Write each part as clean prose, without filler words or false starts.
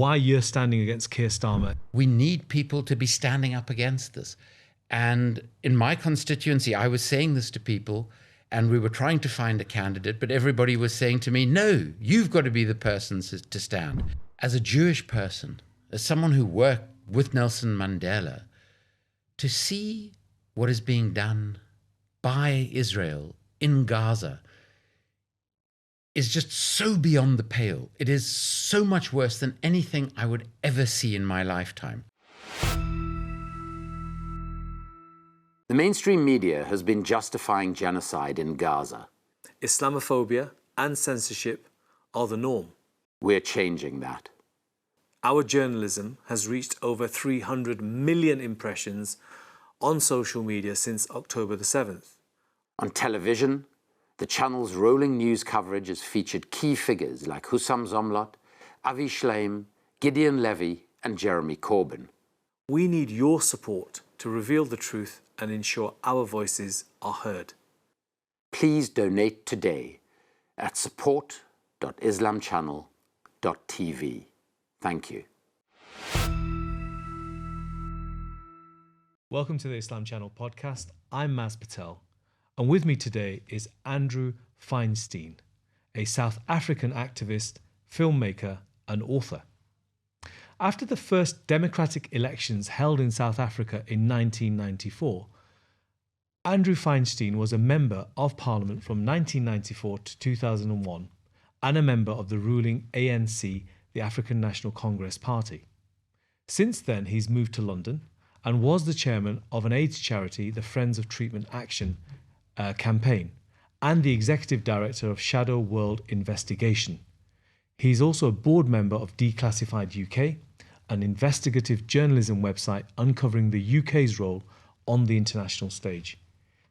why you're standing against Keir Starmer. We need people to be standing up against this. And in my constituency, I was saying this to people, and we were trying to find a candidate, but everybody was saying to me, no, you've got to be the person to stand. As a Jewish person, as someone who worked with Nelson Mandela, to see what is being done by Israel in Gaza is just so beyond the pale. It is so much worse than anything I would ever see in my lifetime. The mainstream media has been justifying genocide in Gaza. Islamophobia and censorship are the norm. We're changing that. Our journalism has reached over 300 million impressions on social media since October the 7th. On television, the channel's rolling news coverage has featured key figures like Hussam Zomlot, Avi Shleim, Gideon Levy, and Jeremy Corbyn. We need your support to reveal the truth and ensure our voices are heard. Please donate today at support.islamchannel.tv. Thank you. Welcome to the Islam Channel podcast. I'm Maz Patel, and with me today is Andrew Feinstein, a South African activist, filmmaker, and author. After the first democratic elections held in South Africa in 1994, Andrew Feinstein was a member of Parliament from 1994 to 2001 and a member of the ruling ANC, the African National Congress Party. Since then, he's moved to London and was the chairman of an AIDS charity, the Friends of Treatment Action campaign, and the executive director of Shadow World Investigation. He's also a board member of Declassified UK, an investigative journalism website uncovering the UK's role on the international stage.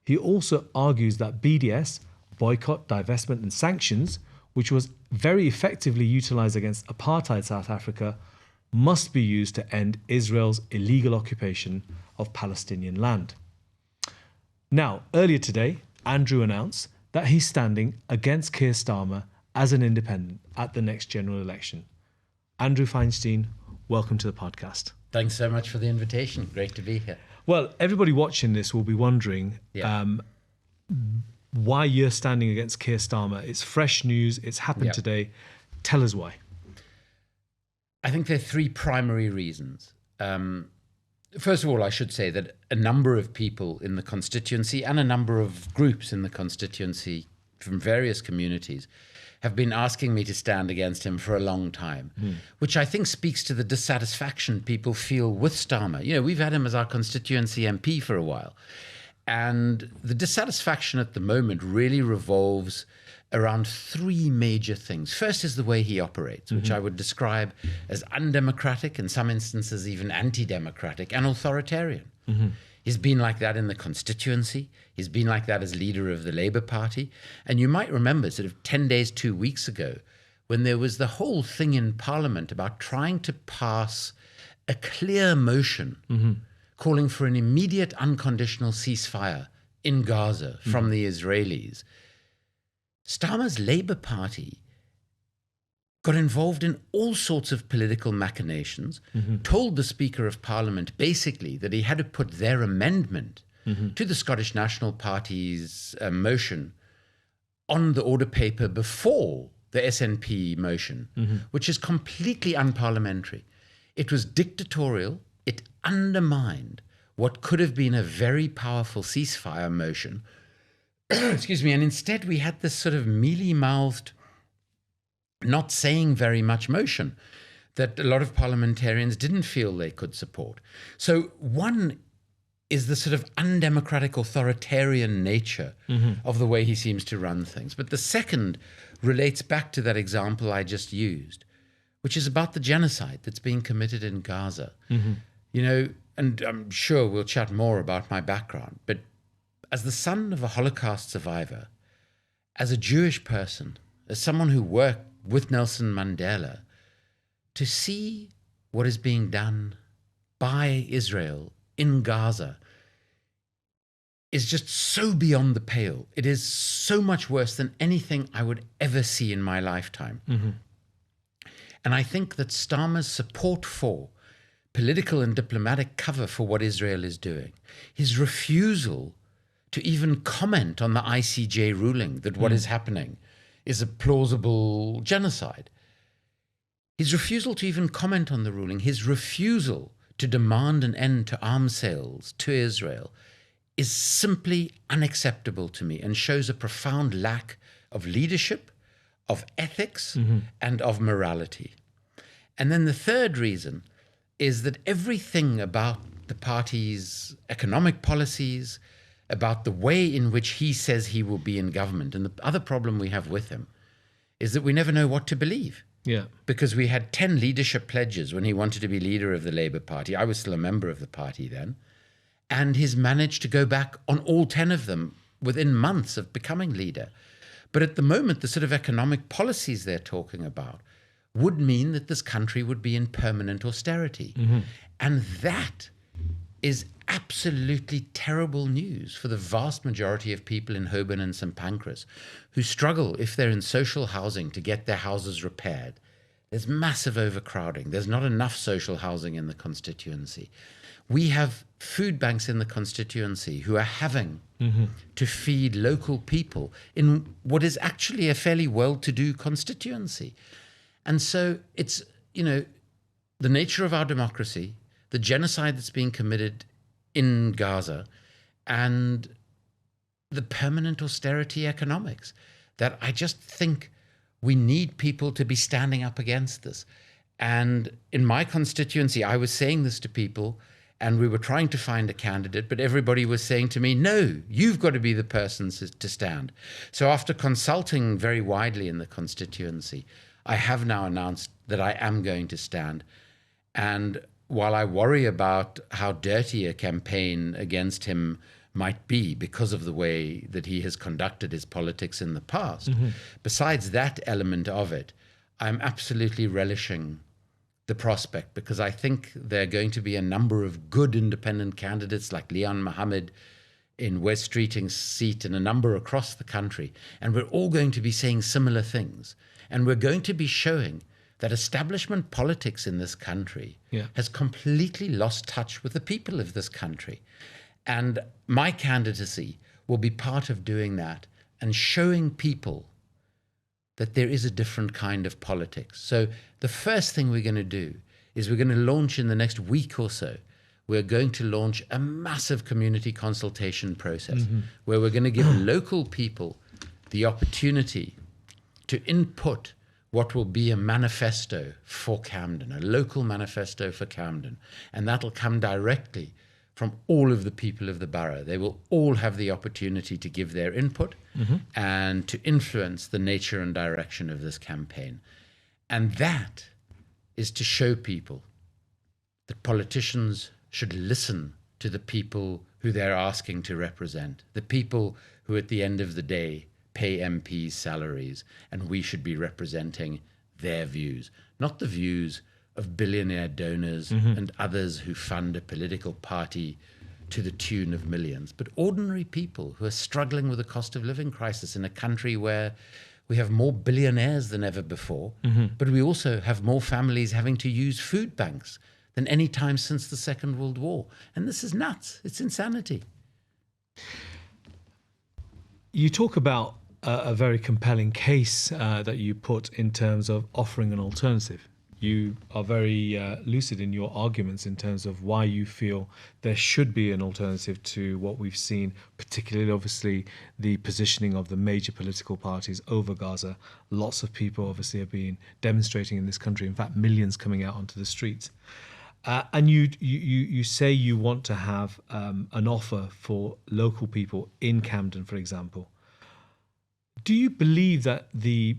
He also argues that BDS, boycott, divestment and sanctions, which was very effectively utilised against apartheid South Africa, must be used to end Israel's illegal occupation of Palestinian land. Now, earlier today, Andrew announced that he's standing against Keir Starmer as an independent at the next general election. Andrew Feinstein, welcome to the podcast. Thanks so much for the invitation. Great to be here. Well, everybody watching this will be wondering why you're standing against Keir Starmer. It's fresh news. It's happened today. Tell us why. I think there are three primary reasons. First of all, I should say that a number of people in the constituency and a number of groups in the constituency from various communities have been asking me to stand against him for a long time, which I think speaks to the dissatisfaction people feel with Starmer. You know, we've had him as our constituency MP for a while, and the dissatisfaction at the moment really revolves around three major things. First is the way he operates, which I would describe as undemocratic, in some instances even anti-democratic and authoritarian. He's been like that in the constituency. He's been like that as leader of the Labour Party. And you might remember sort of 10 days, 2 weeks ago, when there was the whole thing in Parliament about trying to pass a clear motion calling for an immediate unconditional ceasefire in Gaza from the Israelis. Starmer's Labour Party got involved in all sorts of political machinations, told the Speaker of Parliament basically that he had to put their amendment to the Scottish National Party's motion on the order paper before the SNP motion, which is completely unparliamentary. It was dictatorial. It undermined what could have been a very powerful ceasefire motion. Excuse me. And instead we had this sort of mealy-mouthed, not saying very much motion that a lot of parliamentarians didn't feel they could support. So one is the sort of undemocratic authoritarian nature of the way he seems to run things. But the second relates back to that example I just used, which is about the genocide that's being committed in Gaza. You know, and I'm sure we'll chat more about my background, but as the son of a Holocaust survivor, as a Jewish person, as someone who worked with Nelson Mandela, to see what is being done by Israel in Gaza is just so beyond the pale. It is so much worse than anything I would ever see in my lifetime. And I think that Starmer's support for political and diplomatic cover for what Israel is doing, his refusal to even comment on the ICJ ruling that what is happening is a plausible genocide, his refusal to even comment on the ruling, his refusal to demand an end to arms sales to Israel is simply unacceptable to me and shows a profound lack of leadership, of ethics, and of morality. And then the third reason is that everything about the party's economic policies, about the way in which he says he will be in government, and the other problem we have with him is that we never know what to believe. Yeah. Because we had 10 leadership pledges when he wanted to be leader of the Labour Party. I was still a member of the party then. And he's managed to go back on all 10 of them within months of becoming leader. But at the moment, the sort of economic policies they're talking about would mean that this country would be in permanent austerity. And that is absolutely terrible news for the vast majority of people in Holborn and St Pancras who struggle, if they're in social housing, to get their houses repaired. There's massive overcrowding. There's not enough social housing in the constituency. We have food banks in the constituency who are having to feed local people in what is actually a fairly well-to-do constituency. And so it's, the nature of our democracy, the genocide that's being committed in Gaza, and the permanent austerity economics that I just think we need people to be standing up against this. And in my constituency, I was saying this to people, and we were trying to find a candidate, but everybody was saying to me, no, you've got to be the person to stand. So after consulting very widely in the constituency, I have now announced that I am going to stand. And while I worry about how dirty a campaign against him might be because of the way that he has conducted his politics in the past, besides that element of it, I'm absolutely relishing the prospect, because I think there are going to be a number of good independent candidates like Leon Mohammed in West Streeting's seat and a number across the country. And we're all going to be saying similar things. And we're going to be showing that establishment politics in this country has completely lost touch with the people of this country. And my candidacy will be part of doing that and showing people that there is a different kind of politics. So the first thing we're going to do is we're going to launch in the next week or so, we're going to launch a massive community consultation process where we're going to give local people the opportunity to input what will be a manifesto for Camden, a local manifesto for Camden. And that'll come directly from all of the people of the borough. They will all have the opportunity to give their input and to influence the nature and direction of this campaign. And that is to show people that politicians should listen to the people who they're asking to represent, the people who at the end of the day pay MPs salaries, and we should be representing their views, not the views of billionaire donors and others who fund a political party to the tune of millions, but ordinary people who are struggling with a cost of living crisis in a country where we have more billionaires than ever before, but we also have more families having to use food banks than any time since the Second World War. And this is nuts. It's insanity. You talk about a very compelling case that you put in terms of offering an alternative. You are very lucid in your arguments in terms of why you feel there should be an alternative to what we've seen, particularly, obviously, the positioning of the major political parties over Gaza. Lots of people, obviously, have been demonstrating in this country, in fact, millions coming out onto the streets. And you say you want to have an offer for local people in Camden, for example. Do you believe that the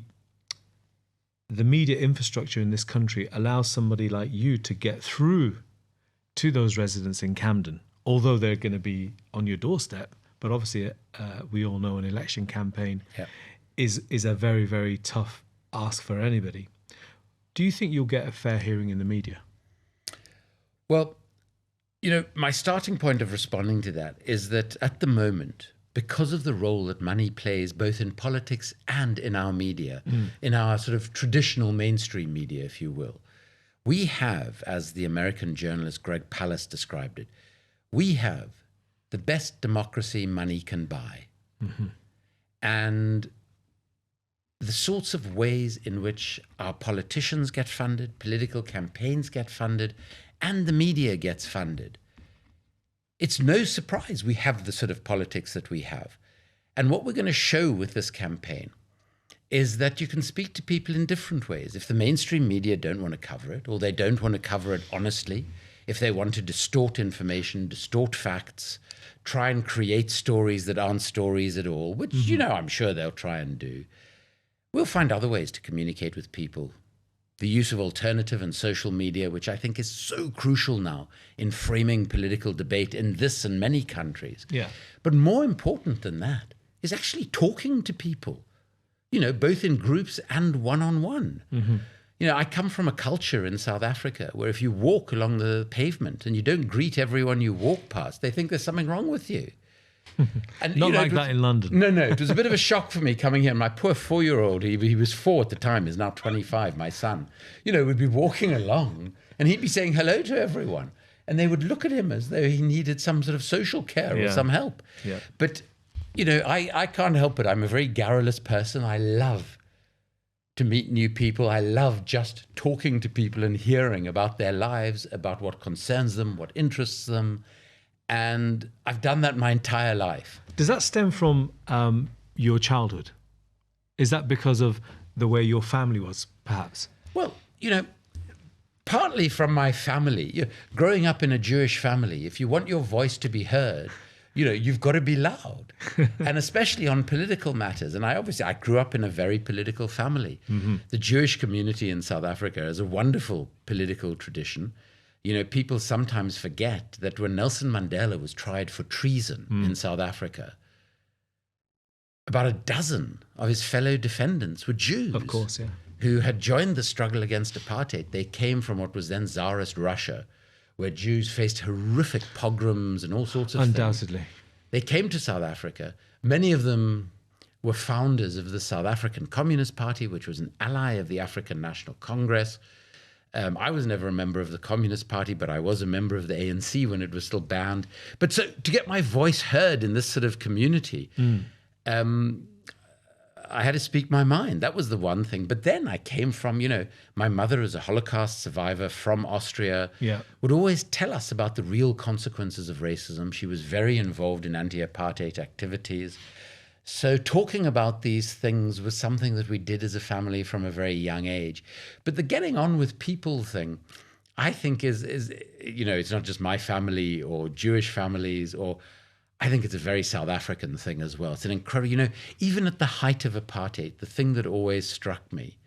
media infrastructure in this country allows somebody like you to get through to those residents in Camden, although they're going to be on your doorstep? But obviously, we all know an election campaign is a very, very tough ask for anybody. Do you think you'll get a fair hearing in the media? Well, my starting point of responding to that is that at the moment, because of the role that money plays both in politics and in our media, in our sort of traditional mainstream media, if you will. We have, as the American journalist Greg Palast described it, we have the best democracy money can buy. And the sorts of ways in which our politicians get funded, political campaigns get funded, and the media gets funded. It's no surprise we have the sort of politics that we have. And what we're going to show with this campaign is that you can speak to people in different ways. If the mainstream media don't want to cover it, or they don't want to cover it honestly, if they want to distort information, distort facts, try and create stories that aren't stories at all, which, you know, I'm sure they'll try and do, we'll find other ways to communicate with people. The use of alternative and social media, which I think is so crucial now in framing political debate in this and many countries. Yeah. But more important than that is actually talking to people, you know, both in groups and one-on-one. You know, I come from a culture in South Africa where if you walk along the pavement and you don't greet everyone you walk past, they think there's something wrong with you. And, Not you know, like that in London. No, it was a bit of a shock for me coming here. My poor 4-year-old, he was 4 at the time, is now 25, my son, you know, would be walking along and he'd be saying hello to everyone. And they would look at him as though he needed some sort of social care or some help. Yeah. But, you know, I can't help it. I'm a very garrulous person. I love to meet new people. I love just talking to people and hearing about their lives, about what concerns them, what interests them. And I've done that my entire life. Does that stem from your childhood? Is that because of the way your family was, perhaps? Well, you know, partly from my family. You know, growing up in a Jewish family, if you want your voice to be heard, you know, you've got to be loud. And especially on political matters. And I grew up in a very political family. The Jewish community in South Africa has a wonderful political tradition. You know, people sometimes forget that when Nelson Mandela was tried for treason in South Africa, about a dozen of his fellow defendants were Jews. Of course, yeah. Who had joined the struggle against apartheid. They came from what was then Tsarist Russia, where Jews faced horrific pogroms and all sorts of Undoubtedly. things. They came to South Africa. Many of them were founders of the South African Communist Party, which was an ally of the African National Congress. I was never a member of the Communist Party, but I was a member of the ANC when it was still banned. But so to get my voice heard in this sort of community, I had to speak my mind. That was the one thing. But then I came from, you know, my mother is a Holocaust survivor from Austria, would always tell us about the real consequences of racism. She was very involved in anti-apartheid activities. So talking about these things was something that we did as a family from a very young age. But the getting on with people thing, I think is you know, it's not just my family or Jewish families, or I think it's a very South African thing as well. It's an incredible, you know, even at the height of apartheid, the thing that always struck me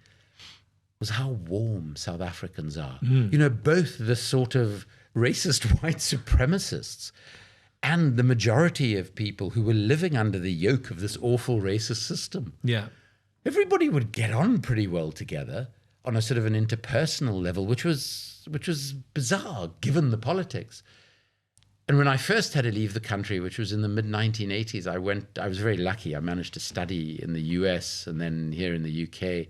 was how warm South Africans are. You know, both the sort of racist white supremacists and the majority of people who were living under the yoke of this awful racist system. Yeah. Everybody would get on pretty well together on a sort of an interpersonal level, which was bizarre given the politics. And when I first had to leave the country, which was in the mid-1980s, I was very lucky. I managed to study in the US and then here in the UK.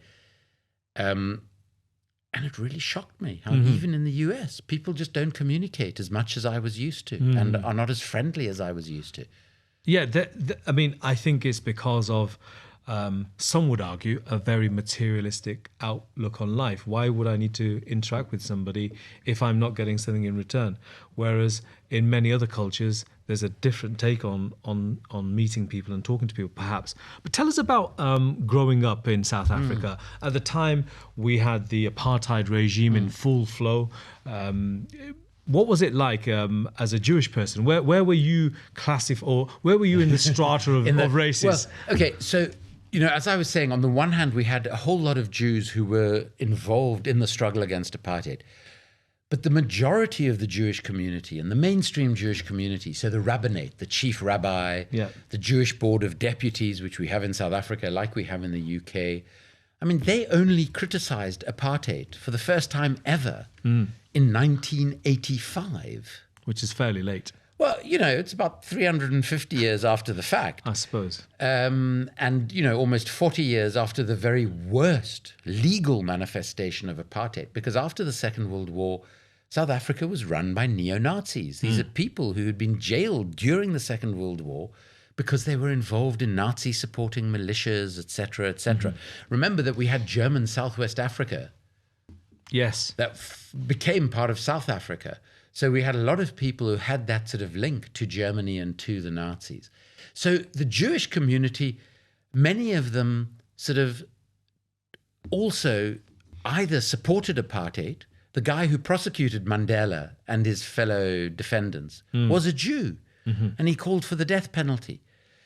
And it really shocked me how even in the US, people just don't communicate as much as I was used to and are not as friendly as I was used to. Yeah, I mean, I think it's because of, some would argue, a very materialistic outlook on life. Why would I need to interact with somebody if I'm not getting something in return? Whereas in many other cultures, there's a different take on meeting people and talking to people, perhaps. But tell us about growing up in South Africa. At the time, we had the apartheid regime in full flow. What was it like as a Jewish person? Where were you classified, or where were you in the strata of races? Well, okay, so, you know, as I was saying, on the one hand, we had a whole lot of Jews who were involved in the struggle against apartheid. But the majority of the Jewish community and the mainstream Jewish community, so the rabbinate, the chief rabbi, the Jewish Board of Deputies, which we have in South Africa, like we have in the UK, I mean, they only criticized apartheid for the first time ever in 1985. Which is fairly late. Well, it's about 350 years after the fact. I suppose. And, almost 40 years after the very worst legal manifestation of apartheid. Because after the Second World War, South Africa was run by neo-Nazis. These are people who had been jailed during the Second World War because they were involved in Nazi-supporting militias, etc., etc. Remember that we had German Southwest Africa. Yes. That became part of South Africa. So we had a lot of people who had that sort of link to Germany and to the Nazis. So the Jewish community, many of them sort of also either supported apartheid. The guy who prosecuted Mandela and his fellow defendants was a Jew, and he called for the death penalty.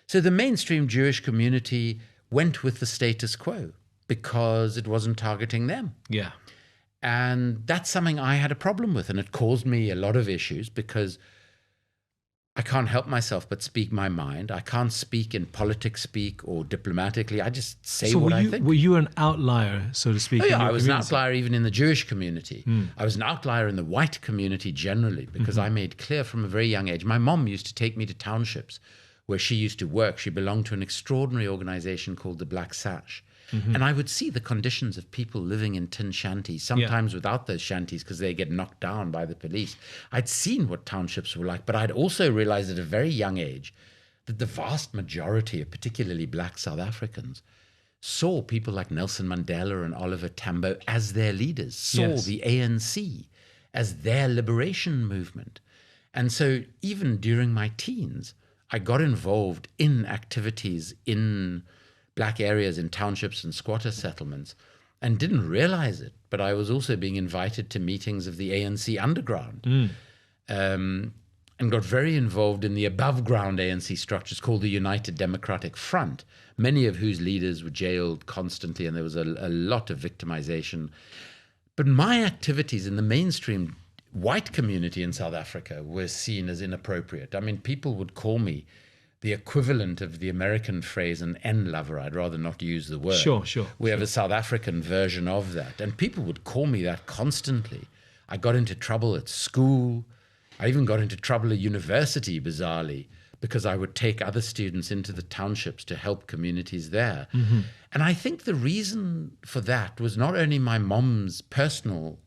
So the mainstream Jewish community went with the status quo because it wasn't targeting them. Yeah. And that's something I had a problem with, and it caused me a lot of issues because I can't help myself but speak my mind. I can't speak in politics speak or diplomatically. I just say what I think. Were you an outlier, so to speak? Oh, yeah, I was an outlier even in the Jewish community. I was an outlier in the white community generally because I made clear from a very young age. My mom used to take me to townships where she used to work. She belonged to an extraordinary organization called the Black Sash. And I would see the conditions of people living in tin shanties, sometimes without those shanties because they get knocked down by the police. I'd seen what townships were like, but I'd also realized at a very young age that the vast majority of particularly black South Africans saw people like Nelson Mandela and Oliver Tambo as their leaders, saw the ANC as their liberation movement. And so even during my teens, I got involved in activities in black areas, in townships and squatter settlements, and didn't realize it. But I was also being invited to meetings of the ANC underground, and got very involved in the above ground ANC structures called the United Democratic Front, many of whose leaders were jailed constantly, and there was a lot of victimization. But my activities in the mainstream white community in South Africa were seen as inappropriate. I mean, people would call me the equivalent of the American phrase an N-lover. I'd rather not use the word. Sure. We have a South African version of that. And people would call me that constantly. I got into trouble at school. I even got into trouble at university, bizarrely, because I would take other students into the townships to help communities there. And I think the reason for that was not only my mom's personal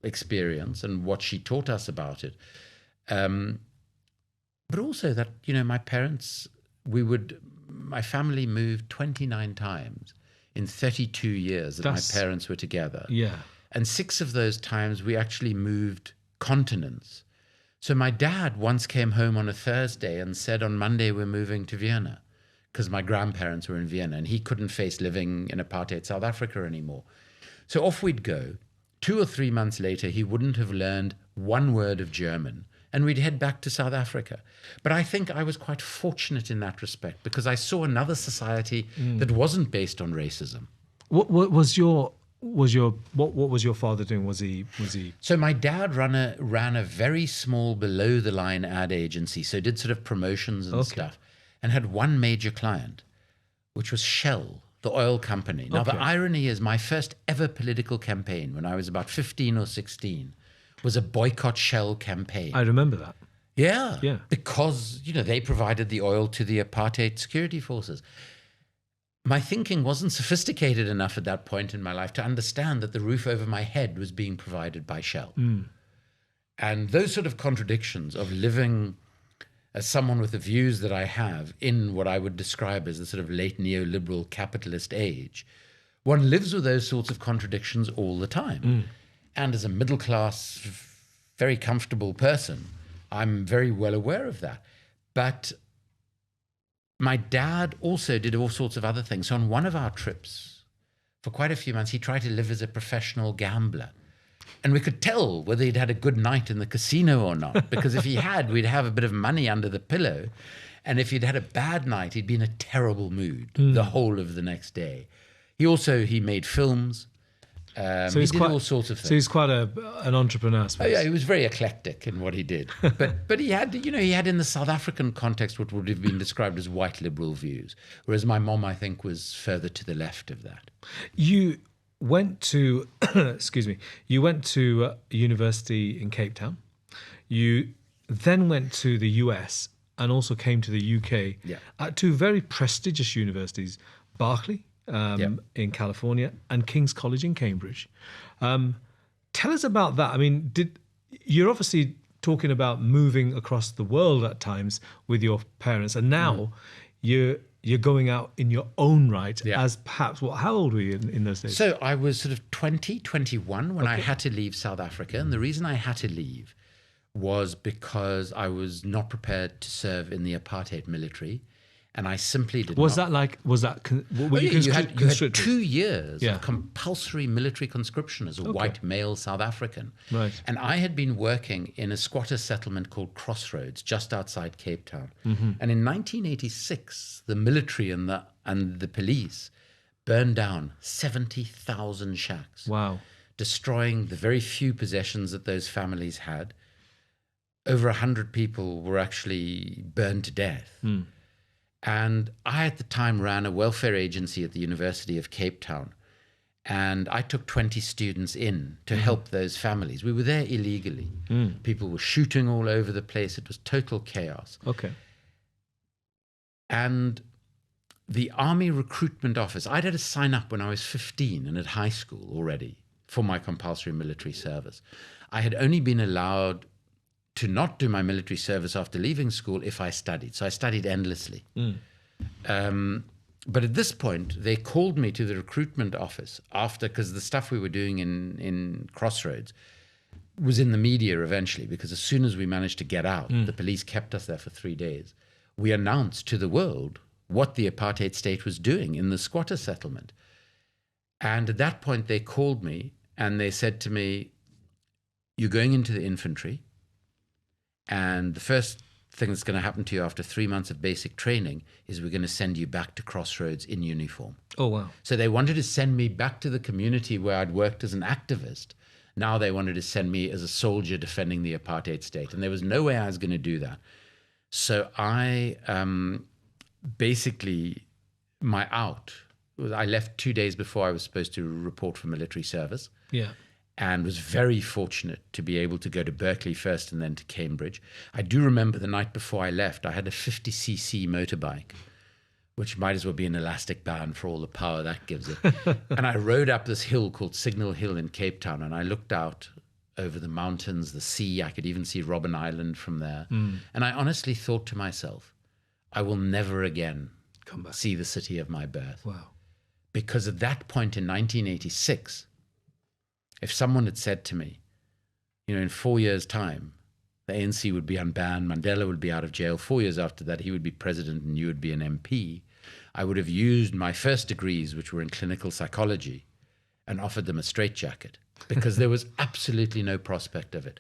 experience and what she taught us about it, but also that, my parents, my family moved 29 times in 32 years that my parents were together. Yeah. And 6 of those times we actually moved continents. So my dad once came home on a Thursday and said, on Monday, we're moving to Vienna, because my grandparents were in Vienna and he couldn't face living in apartheid South Africa anymore. So off we'd go. 2 or 3 months later, he wouldn't have learned one word of German, and we'd head back to South Africa. But I think I was quite fortunate in that respect because I saw another society that wasn't based on racism. What was your father doing? Was he? So my dad ran a very small below the line ad agency, so did sort of promotions and stuff, and had one major client, which was Shell, the oil company. Now the irony is my first ever political campaign when I was about 15 or 16 was a boycott Shell campaign. I remember that. Yeah. Because, they provided the oil to the apartheid security forces. My thinking wasn't sophisticated enough at that point in my life to understand that the roof over my head was being provided by Shell. And those sort of contradictions of living as someone with the views that I have in what I would describe as the sort of late neoliberal capitalist age, one lives with those sorts of contradictions all the time. And as a middle-class, very comfortable person, I'm very well aware of that. But my dad also did all sorts of other things. So on one of our trips, for quite a few months, he tried to live as a professional gambler. And we could tell whether he'd had a good night in the casino or not, because if he had, we'd have a bit of money under the pillow. And if he'd had a bad night, he'd be in a terrible mood the whole of the next day. He made films. So he did all sorts of things. So he's quite an entrepreneur, I suppose. Oh, yeah, he was very eclectic in what he did. But he had, he had in the South African context what would have been described as white liberal views, whereas my mom, I think, was further to the left of that. You went to, you went to university in Cape Town. You then went to the US and also came to the UK at two very prestigious universities, Berkeley in California and King's College in Cambridge. Tell us about that. I mean, you're obviously talking about moving across the world at times with your parents, and now you're going out in your own right as perhaps, how old were you in those days? So I was sort of 20, 21 when I had to leave South Africa. And the reason I had to leave was because I was not prepared to serve in the apartheid military. And I simply did not. Was that, were you had 2 years Yeah. of compulsory military conscription as a white male South African. Right. And I had been working in a squatter settlement called Crossroads, just outside Cape Town. And in 1986, the military and the police burned down 70,000 shacks. Wow. Destroying the very few possessions that those families had. Over 100 people were actually burned to death. And I, at the time, ran a welfare agency at the University of Cape Town. And I took 20 students in to help those families. We were there illegally. People were shooting all over the place. It was total chaos. Okay. And the Army Recruitment Office, I'd had to sign up when I was 15 and at high school already for my compulsory military service. I had only been allowed to not do my military service after leaving school if I studied. So I studied endlessly. But at this point, they called me to the recruitment office because the stuff we were doing in Crossroads was in the media eventually, because as soon as we managed to get out, the police kept us there for 3 days. We announced to the world what the apartheid state was doing in the squatter settlement. And at that point, they called me and they said to me, "You're going into the infantry. And the first thing that's going to happen to you after 3 months of basic training is we're going to send you back to Crossroads in uniform." Oh, wow. So they wanted to send me back to the community where I'd worked as an activist. Now they wanted to send me as a soldier defending the apartheid state. And there was no way I was going to do that. So I basically, my out was I left 2 days before I was supposed to report for military service. Yeah. And was very fortunate to be able to go to Berkeley first and then to Cambridge. I do remember the night before I left, I had a 50cc motorbike, which might as well be an elastic band for all the power that gives it. And I rode up this hill called Signal Hill in Cape Town, and I looked out over the mountains, the sea. I could even see Robben Island from there. And I honestly thought to myself, I will never again see the city of my birth. Wow. Because at that point in 1986, if someone had said to me, in 4 years' time, the ANC would be unbanned, Mandela would be out of jail, 4 years after that, he would be president and you would be an MP, I would have used my first degrees, which were in clinical psychology, and offered them a straitjacket, because there was absolutely no prospect of it.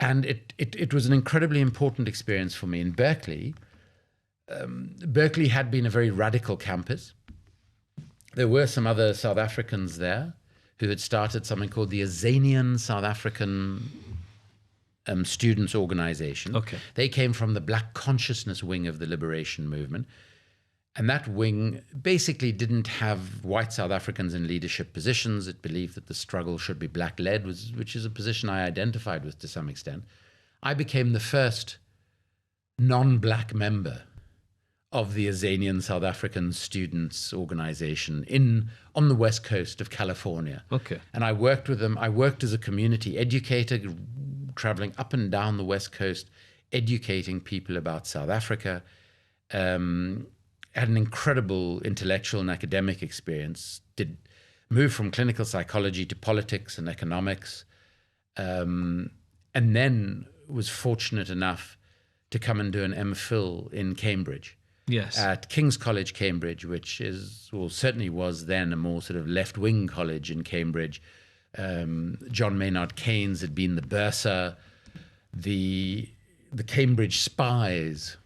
And it was an incredibly important experience for me. In Berkeley, Berkeley had been a very radical campus. There were some other South Africans there who had started something called the Azanian South African Students Organization. Okay. They came from the Black Consciousness wing of the liberation movement. And that wing basically didn't have white South Africans in leadership positions. It believed that the struggle should be black-led, which is a position I identified with to some extent. I became the first non-black member of the Azanian South African Students Organization on the west coast of California. Okay. And I worked with them. I worked as a community educator, traveling up and down the west coast, educating people about South Africa. Had an incredible intellectual and academic experience. Moved from clinical psychology to politics and economics. And then was fortunate enough to come and do an MPhil in Cambridge. Yes. At King's College, Cambridge, which certainly was then a more sort of left-wing college in Cambridge. John Maynard Keynes had been the bursar. The Cambridge spies,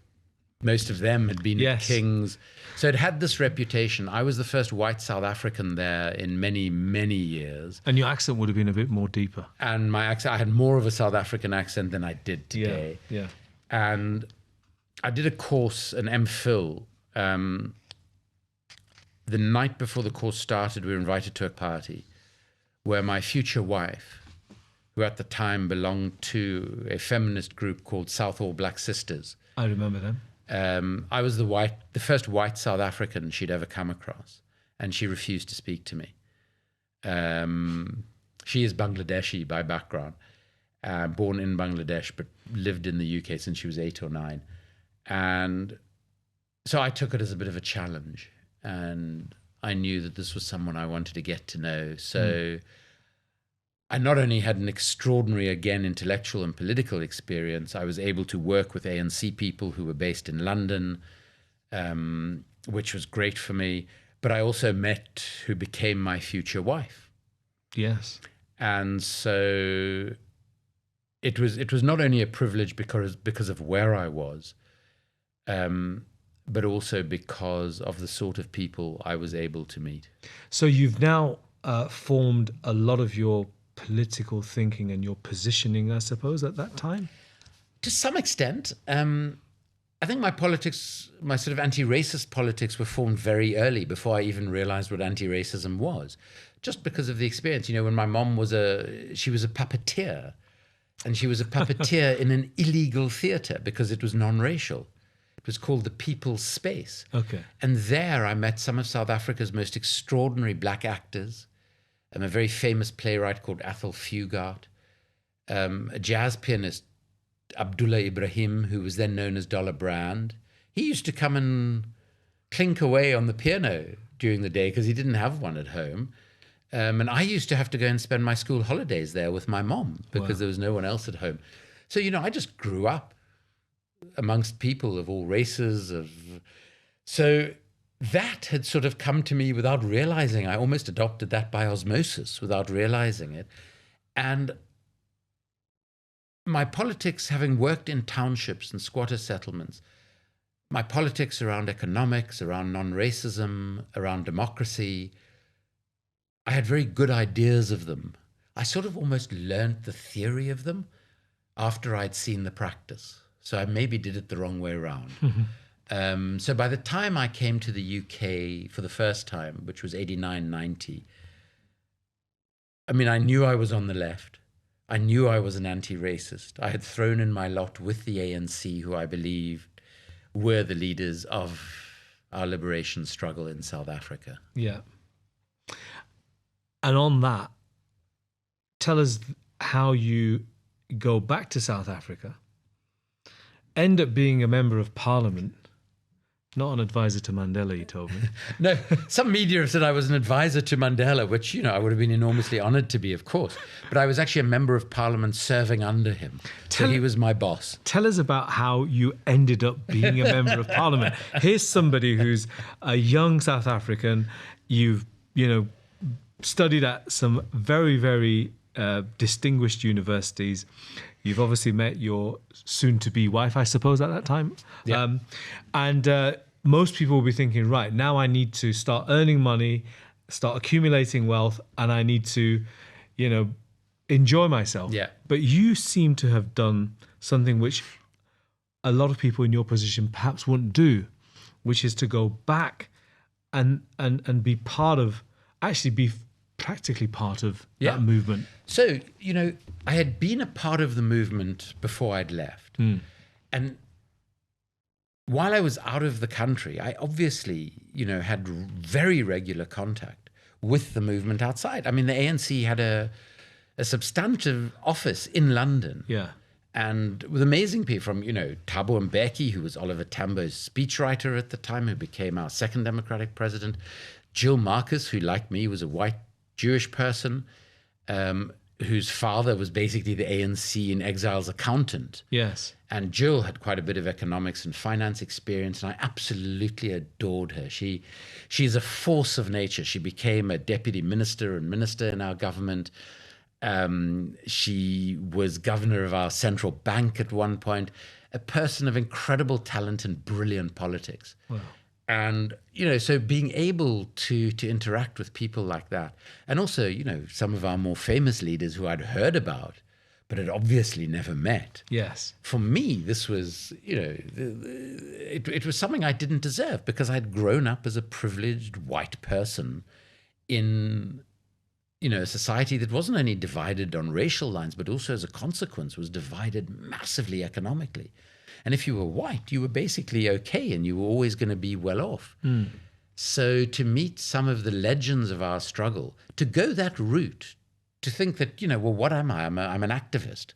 most of them had been at King's. So it had this reputation. I was the first white South African there in many, many years. And your accent would have been a bit more deeper. And my accent, I had more of a South African accent than I did today. Yeah. And I did a course, an MPhil. The night before the course started, we were invited to a party where my future wife, who at the time belonged to a feminist group called South All Black Sisters. I remember them. I was the first white South African she'd ever come across, and she refused to speak to me. She is Bangladeshi by background, born in Bangladesh, but lived in the UK since she was 8 or 9. And so I took it as a bit of a challenge, and I knew that this was someone I wanted to get to know. So I not only had an extraordinary, again, intellectual and political experience, I was able to work with ANC people who were based in London, which was great for me. But I also met who became my future wife. Yes. And so it was not only a privilege because of where I was, but also because of the sort of people I was able to meet. So you've now formed a lot of your political thinking and your positioning, I suppose, at that time? To some extent. I think my politics, my sort of anti-racist politics, were formed very early, before I even realized what anti-racism was, just because of the experience. You know, when my mom she was a puppeteer, and she was a puppeteer in an illegal theatre because it was non-racial. It was called the People's Space. Okay. And there I met some of South Africa's most extraordinary black actors, a very famous playwright called Athol Fugard, a jazz pianist, Abdullah Ibrahim, who was then known as Dollar Brand. He used to come and clink away on the piano during the day because he didn't have one at home. And I used to have to go and spend my school holidays there with my mom because there was no one else at home. So, you know, I just grew up amongst people of all races. So that had sort of come to me without realizing. I almost adopted that by osmosis without realizing it. And my politics, having worked in townships and squatter settlements, my politics around economics, around non-racism, around democracy, I had very good ideas of them. I sort of almost learned the theory of them after I'd seen the practice. So I maybe did it the wrong way around. So by the time I came to the UK for the first time, which was 89, 90, I mean, I knew I was on the left. I knew I was an anti-racist. I had thrown in my lot with the ANC, who I believed were the leaders of our liberation struggle in South Africa. Yeah. And on that, tell us how you go back to South Africa, end up being a member of parliament, not an advisor to Mandela, you told me. No, some media have said I was an advisor to Mandela, which, you know, I would have been enormously honored to be, of course. But I was actually a member of parliament serving under him. So he was my boss. Tell us about how you ended up being a member of parliament. Here's somebody who's a young South African. You've, you know, studied at some very, very distinguished universities. You've obviously met your soon-to-be wife, I suppose, at that time. Yeah. Most people will be thinking, right, now I need to start earning money, start accumulating wealth, and I need to, you know, enjoy myself. Yeah. But you seem to have done something which a lot of people in your position perhaps wouldn't do, which is to go back and be part of, actually be practically part of that movement. So, you know, I had been a part of the movement before I'd left. And while I was out of the country, I obviously, you know, had very regular contact with the movement outside. I mean, the ANC had a substantive office in London. Yeah. And with amazing people from, you know, Thabo Mbeki, who was Oliver Tambo's speechwriter at the time, who became our second Democratic president. Jill Marcus, who, like me, was a white Jewish person, whose father was basically the ANC in exile's accountant. Yes. And Jill had quite a bit of economics and finance experience, and I absolutely adored her. She's a force of nature. She became a deputy minister and minister in our government. She was governor of our central bank at one point, a person of incredible talent and brilliant politics. Wow. And, you know, so being able to interact with people like that, and also, you know, some of our more famous leaders who I'd heard about, but had obviously never met. Yes. For me, this was, you know, it was something I didn't deserve because I'd grown up as a privileged white person in a society that wasn't only divided on racial lines, but also as a consequence was divided massively economically. And if you were white, you were basically okay and you were always going to be well off. So to meet some of the legends of our struggle, to go that route, to think that, well, what am I? I'm an activist.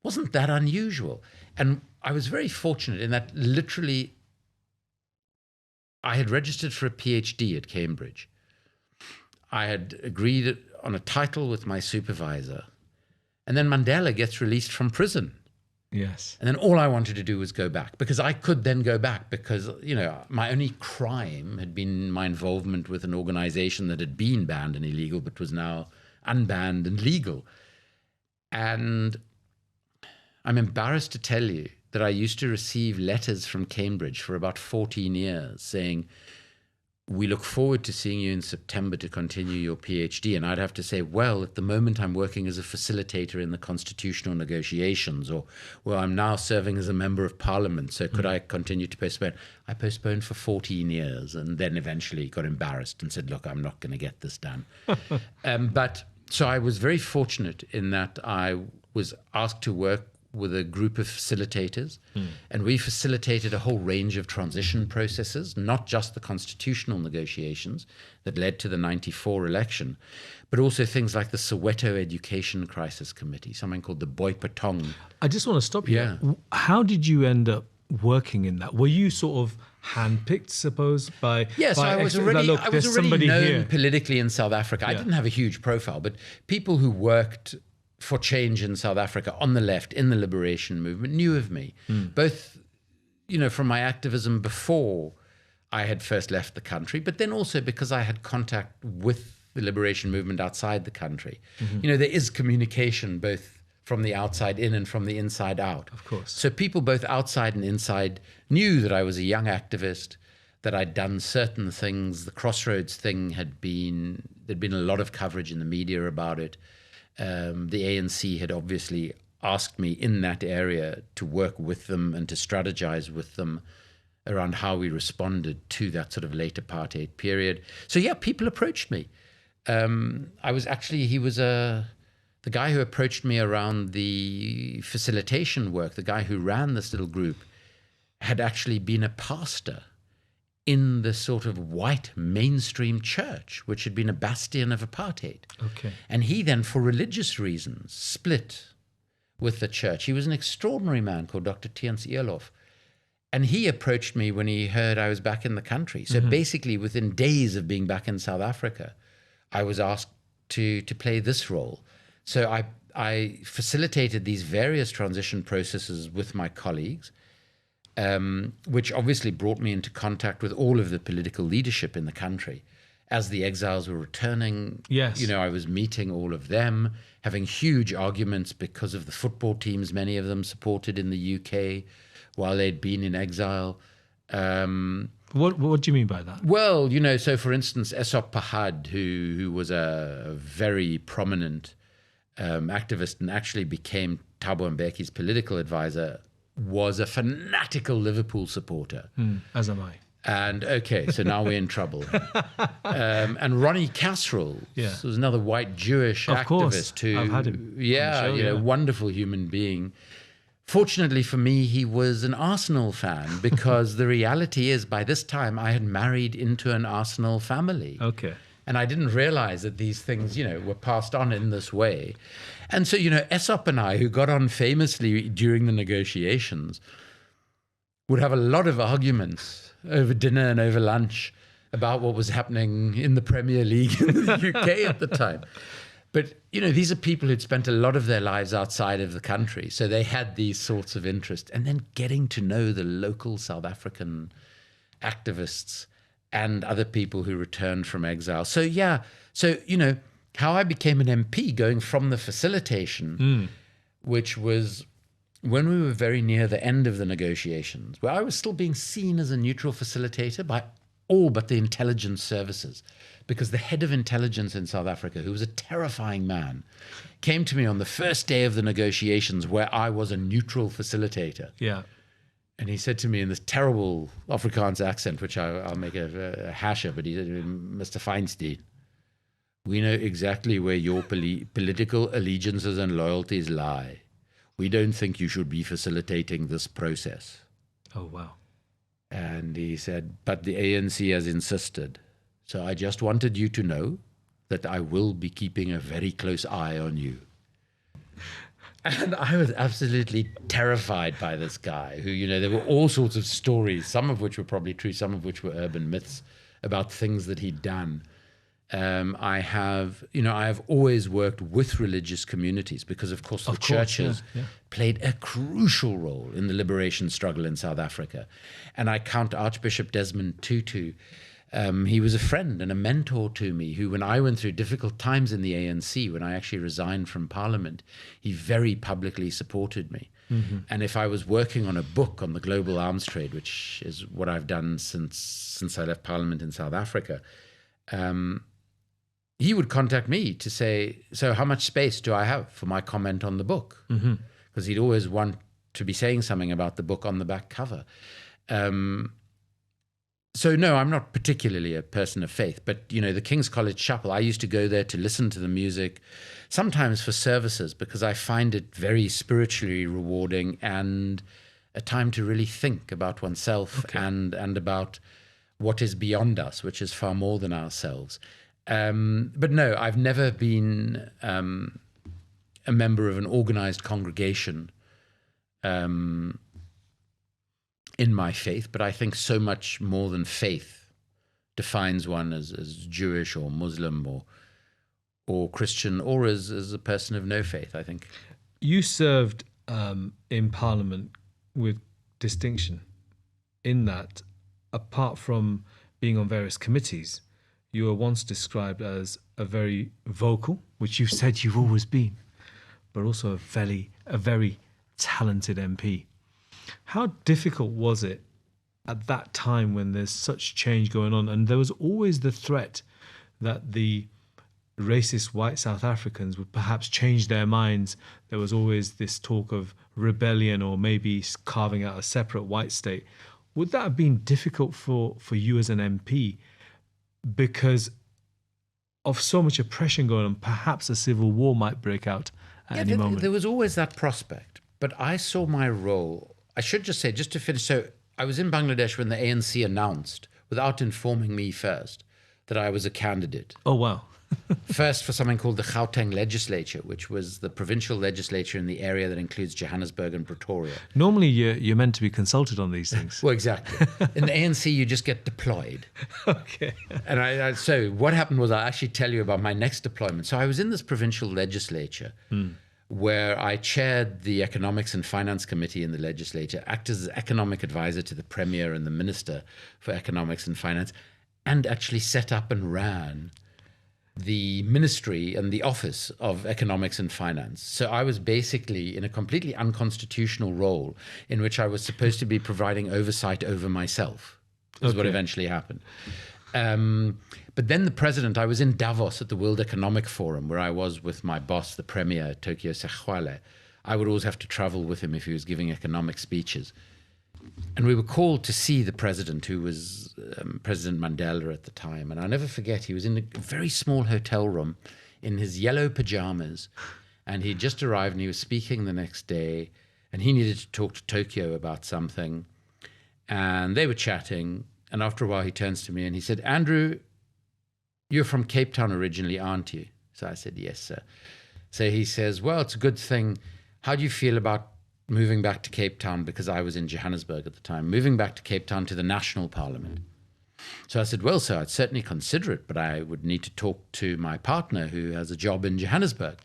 Wasn't that unusual? And I was very fortunate in that literally I had registered for a PhD at Cambridge. I had agreed on a title with my supervisor. And then Mandela gets released from prison. Yes. And then all I wanted to do was go back, because I could then go back because, my only crime had been my involvement with an organization that had been banned and illegal, but was now unbanned and legal. And I'm embarrassed to tell you that I used to receive letters from Cambridge for about 14 years saying, we look forward to seeing you in September to continue your PhD. And I'd have to say, well, at the moment I'm working as a facilitator in the constitutional negotiations, or, well, I'm now serving as a member of parliament. So could I continue to postpone? I postponed for 14 years and then eventually got embarrassed and said, look, I'm not going to get this done. But so I was very fortunate in that I was asked to work with a group of facilitators, and we facilitated a whole range of transition processes, not just the constitutional negotiations that led to the 94 election, but also things like the Soweto Education Crisis Committee, something called the Boy Patong. I just want to stop you. Yeah. How did you end up working in that? Were you sort of handpicked, suppose, by... Yes, by I was like, already, look, I was there's already somebody known here. politically in South Africa. I didn't have a huge profile, but people who worked for change in South Africa on the left in the liberation movement knew of me, both, from my activism before I had first left the country, but then also because I had contact with the liberation movement outside the country. There is communication both from the outside in and from the inside out. Of course. So people both outside and inside knew that I was a young activist, that I'd done certain things. The Crossroads thing there'd been a lot of coverage in the media about it. The ANC had obviously asked me in that area to work with them and to strategize with them around how we responded to that sort of late apartheid period. So yeah, people approached me. The guy who approached me around the facilitation work, the guy who ran this little group, had actually been a pastor in the sort of white mainstream church, which had been a bastion of apartheid. Okay. And he then, for religious reasons, split with the church. He was an extraordinary man called Dr. Tiens Elof. And he approached me when he heard I was back in the country. So basically, within days of being back in South Africa, I was asked to play this role. So I facilitated these various transition processes with my colleagues, which obviously brought me into contact with all of the political leadership in the country. As the exiles were returning, Yes. I was meeting all of them, having huge arguments because of the football teams, many of them supported in the UK while they'd been in exile. What do you mean by that? Well, so for instance, Esop Pahad, who was a very prominent activist and actually became Thabo Mbeki's political advisor, was a fanatical Liverpool supporter. As am I. And okay, so now we're in trouble. And Ronnie Casserole was another white Jewish Of activist course. who, I've had him on the show, wonderful human being. Fortunately for me, he was an Arsenal fan, because the reality is by this time I had married into an Arsenal family. Okay. And I didn't realize that these things, were passed on in this way. And so, Esop and I, who got on famously during the negotiations, would have a lot of arguments over dinner and over lunch about what was happening in the Premier League in the UK at the time. But, these are people who'd spent a lot of their lives outside of the country. So they had these sorts of interests. And then getting to know the local South African activists and other people who returned from exile. So, how I became an MP, going from the facilitation, which was when we were very near the end of the negotiations, where I was still being seen as a neutral facilitator by all but the intelligence services, because the head of intelligence in South Africa, who was a terrifying man, came to me on the first day of the negotiations where I was a neutral facilitator. Yeah. And he said to me in this terrible Afrikaans accent, which I'll make a hasher, but he said, Mr. Feinstein, We know exactly where your political allegiances and loyalties lie. We don't think you should be facilitating this process. Oh, wow. And he said, but the ANC has insisted. So I just wanted you to know that I will be keeping a very close eye on you. And I was absolutely terrified by this guy who, there were all sorts of stories, some of which were probably true, some of which were urban myths about things that he'd done. I have always worked with religious communities because, of course, the churches played a crucial role in the liberation struggle in South Africa. And I count Archbishop Desmond Tutu. He was a friend and a mentor to me who, when I went through difficult times in the ANC, when I actually resigned from Parliament, he very publicly supported me. Mm-hmm. And if I was working on a book on the global arms trade, which is what I've done since I left Parliament in South Africa, he would contact me to say, so how much space do I have for my comment on the book? Because he'd always want to be saying something about the book on the back cover. So no, I'm not particularly a person of faith, but the King's College Chapel, I used to go there to listen to the music, sometimes for services, because I find it very spiritually rewarding and a time to really think about oneself and about what is beyond us, which is far more than ourselves. But no, I've never been a member of an organized congregation in my faith, but I think so much more than faith defines one as Jewish or Muslim or Christian or as a person of no faith, I think. You served in Parliament with distinction in that, apart from being on various committees, you were once described as a very vocal, which you've said you've always been, but also a very talented MP. How difficult was it at that time when there's such change going on? And there was always the threat that the racist white South Africans would perhaps change their minds. There was always this talk of rebellion or maybe carving out a separate white state. Would that have been difficult for you as an MP because of so much oppression going on? Perhaps a civil war might break out at any moment. There was always that prospect. But I saw my role... I should just say, just to finish, so I was in Bangladesh when the ANC announced, without informing me first, that I was a candidate. Oh, wow. First for something called the Gauteng legislature, which was the provincial legislature in the area that includes Johannesburg and Pretoria. Normally, you're meant to be consulted on these things. Well, exactly. In the ANC, you just get deployed. Okay. And so what happened was, I'll actually tell you about my next deployment. So I was in this provincial legislature, where I chaired the Economics and Finance Committee in the legislature, acted as economic advisor to the Premier and the Minister for Economics and Finance, and actually set up and ran the Ministry and the Office of Economics and Finance. So I was basically in a completely unconstitutional role in which I was supposed to be providing oversight over myself, is what eventually happened. But then the president, I was in Davos at the World Economic Forum, where I was with my boss, the Premier, Tokyo Sexwale. I would always have to travel with him if he was giving economic speeches. And we were called to see the president, who was President Mandela at the time. And I'll never forget, he was in a very small hotel room in his yellow pajamas. And he'd just arrived and he was speaking the next day. And he needed to talk to Tokyo about something. And they were chatting. And after a while, he turns to me and he said, "Andrew, you're from Cape Town originally, aren't you?" So I said, "Yes, sir." So he says, "Well, it's a good thing. How do you feel about moving back to Cape Town?" Because I was in Johannesburg at the time, moving back to Cape Town to the National Parliament. So I said, "Well, sir, I'd certainly consider it, but I would need to talk to my partner who has a job in Johannesburg."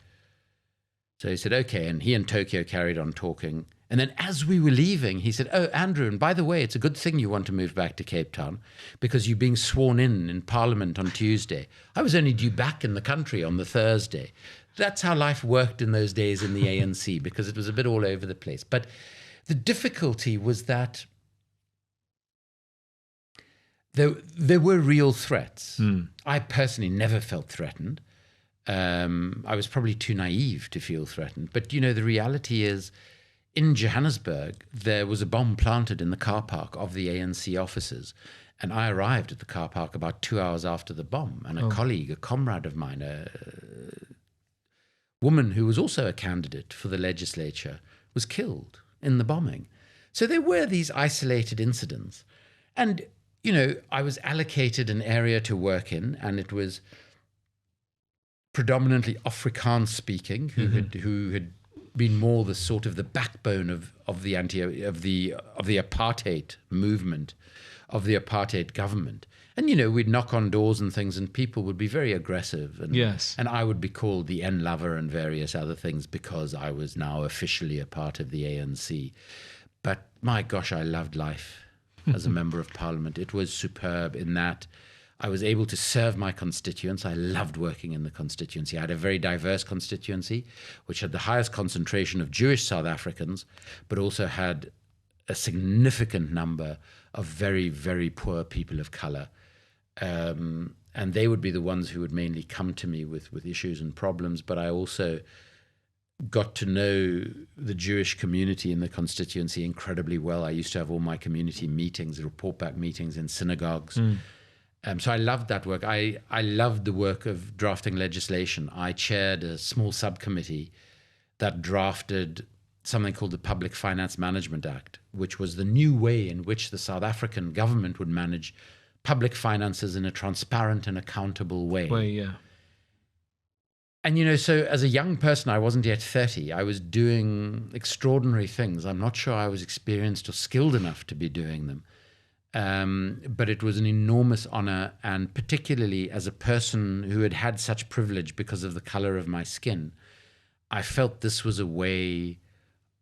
So he said, "Okay." And he and Tokyo carried on talking. And then as we were leaving, he said, "Oh, Andrew, and by the way, it's a good thing you want to move back to Cape Town because you're being sworn in Parliament on Tuesday." I was only due back in the country on the Thursday. That's how life worked in those days in the ANC, because it was a bit all over the place. But the difficulty was that there were real threats. I personally never felt threatened. I was probably too naive to feel threatened. But, the reality is, in Johannesburg, there was a bomb planted in the car park of the ANC offices. And I arrived at the car park about 2 hours after the bomb, and a colleague, a comrade of mine, a woman who was also a candidate for the legislature, was killed in the bombing. So there were these isolated incidents. And, you know, I was allocated an area to work in, and it was predominantly Afrikaans speaking, who had been more the sort of the backbone of the apartheid movement, of the apartheid government. And, you know, we'd knock on doors and things, and people would be very aggressive. And, Yes. and I would be called the N lover and various other things because I was now officially a part of the ANC. But my gosh, I loved life as a member of parliament. It was superb in that I was able to serve my constituents. I loved working in the constituency. I had a very diverse constituency, which had the highest concentration of Jewish South Africans, but also had a significant number of very, very poor people of color. And they would be the ones who would mainly come to me with issues and problems. But I also got to know the Jewish community in the constituency incredibly well. I used to have all my community meetings, report back meetings in synagogues. So I loved that work. I loved the work of drafting legislation. I chaired a small subcommittee that drafted something called the Public Finance Management Act, which was the new way in which the South African government would manage public finances in a transparent and accountable way. And, you know, so as a young person, I wasn't yet 30. I was doing extraordinary things. I'm not sure I was experienced or skilled enough to be doing them. But it was an enormous honor, and particularly as a person who had had such privilege because of the color of my skin, I felt this was a way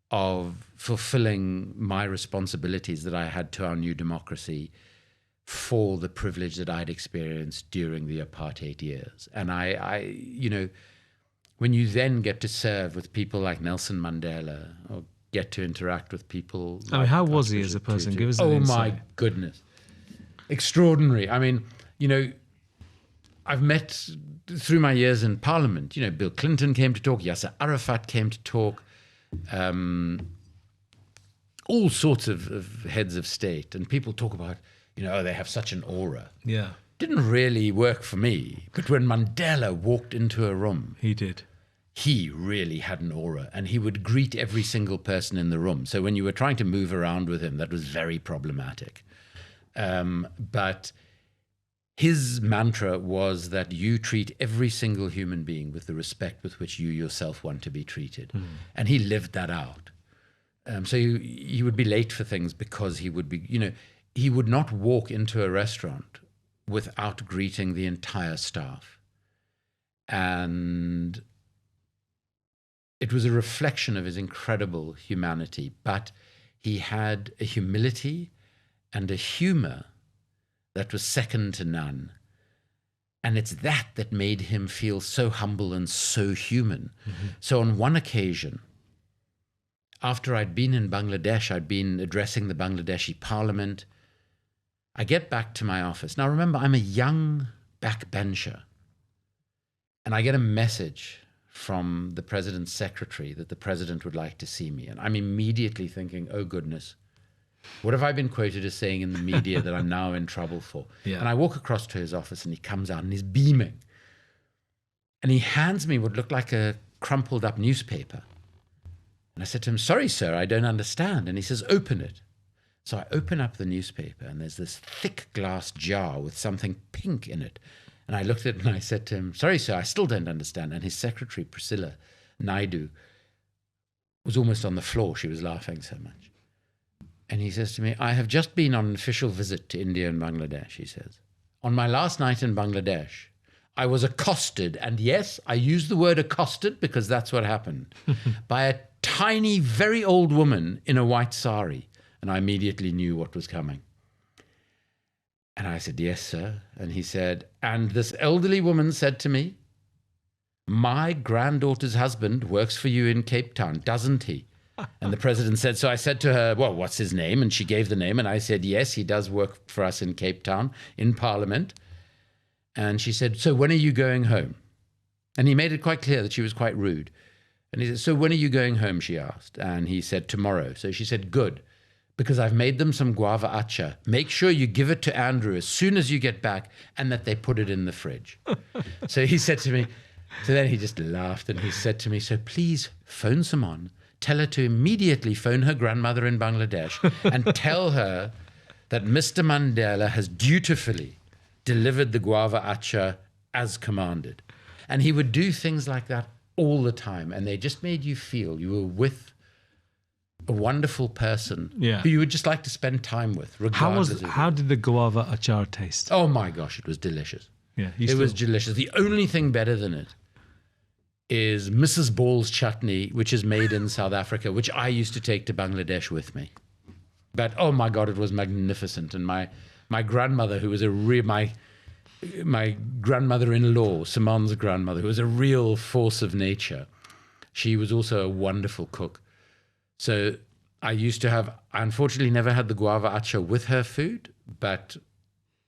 of fulfilling my responsibilities that I had to our new democracy for the privilege that I'd experienced during the apartheid years. And I you know, when you then get to serve with people like Nelson Mandela, or get to interact with people. I mean, how was he as a person? Give us an insight. My goodness. Extraordinary. I mean, you know, I've met through my years in Parliament, you know, Bill Clinton came to talk, Yasser Arafat came to talk, all sorts of heads of state. And people talk about, you know, they have such an aura. Yeah. Didn't really work for me. But when Mandela walked into a room, He did. he really had an aura, and he would greet every single person in the room. So when you were trying to move around with him, that was very problematic. But his mantra was that you treat every single human being with the respect with which you yourself want to be treated. And he lived that out. So he would be late for things because he would be, you know, he would not walk into a restaurant without greeting the entire staff. And it was a reflection of his incredible humanity, but he had a humility and a humor that was second to none. And it's that made him feel so humble and so human. So on one occasion, after I'd been in Bangladesh, I'd been addressing the Bangladeshi parliament, I get back to my office. Now remember, I'm a young backbencher, and I get a message from the president's secretary that the president would like to see me. And I'm immediately thinking, oh goodness, what have I been quoted as saying in the media that I'm now in trouble for? Yeah. And I walk across to his office, and he comes out and he's beaming. And he hands me what looked like a crumpled up newspaper. And I said to him, sorry, sir, I don't understand. And he says, open it. So I open up the newspaper, and there's this thick glass jar with something pink in it. And I looked at it and I said to him, sorry, sir, I still don't understand. And his secretary, Priscilla Naidu, was almost on the floor. She was laughing so much. And he says to me, I have just been on an official visit to India and Bangladesh, he says. On my last night in Bangladesh, I was accosted, and yes, I use the word accosted because that's what happened, by a tiny, very old woman in a white sari. And I immediately knew what was coming. And I said, yes, sir. And he said, and this elderly woman said to me, my granddaughter's husband works for you in Cape Town, doesn't he? And the president said, so I said to her, well, what's his name? And she gave the name. And I said, yes, he does work for us in Cape Town, in Parliament. And she said, so when are you going home? And he made it quite clear that she was quite rude. And he said, so when are you going home, she asked. And he said, tomorrow. So she said, good. because I've made them some guava acha. Make sure you give it to Andrew as soon as you get back and that they put it in the fridge. So he said to me, so then he just laughed and he said to me, so please phone Simone, tell her to immediately phone her grandmother in Bangladesh and tell her that Mr. Mandela has dutifully delivered the guava acha as commanded. And he would do things like that all the time. And they just made you feel you were with a wonderful person who you would just like to spend time with, regardless. How did the guava achar taste? Oh my gosh, it was delicious. Yeah, it was delicious. The only thing better than it is Mrs. Ball's chutney, which is made in South Africa, which I used to take to Bangladesh with me. But oh my God, it was magnificent. And my grandmother, who was my grandmother-in-law, Simone's grandmother, who was a real force of nature, she was also a wonderful cook. So I unfortunately never had the guava acha with her food, but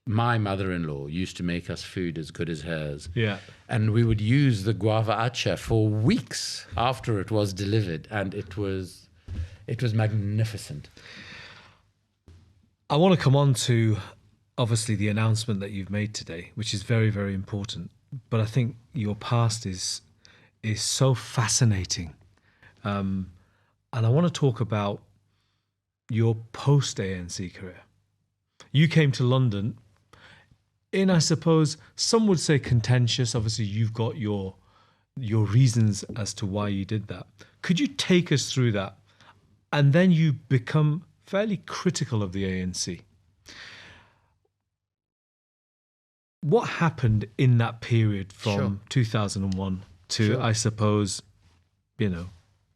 my mother-in-law used to make us food as good as hers. Yeah. And we would use the guava acha for weeks after it was delivered, and it was magnificent. I want to come on to, obviously, the announcement that you've made today, which is very, very important. But I think your past is so fascinating. And I want to talk about your post-ANC career. You came to London in, I suppose, some would say contentious. Obviously, you've got your reasons as to why you did that. Could you take us through that? And then you become fairly critical of the ANC. What happened in that period from 2001 to, I suppose,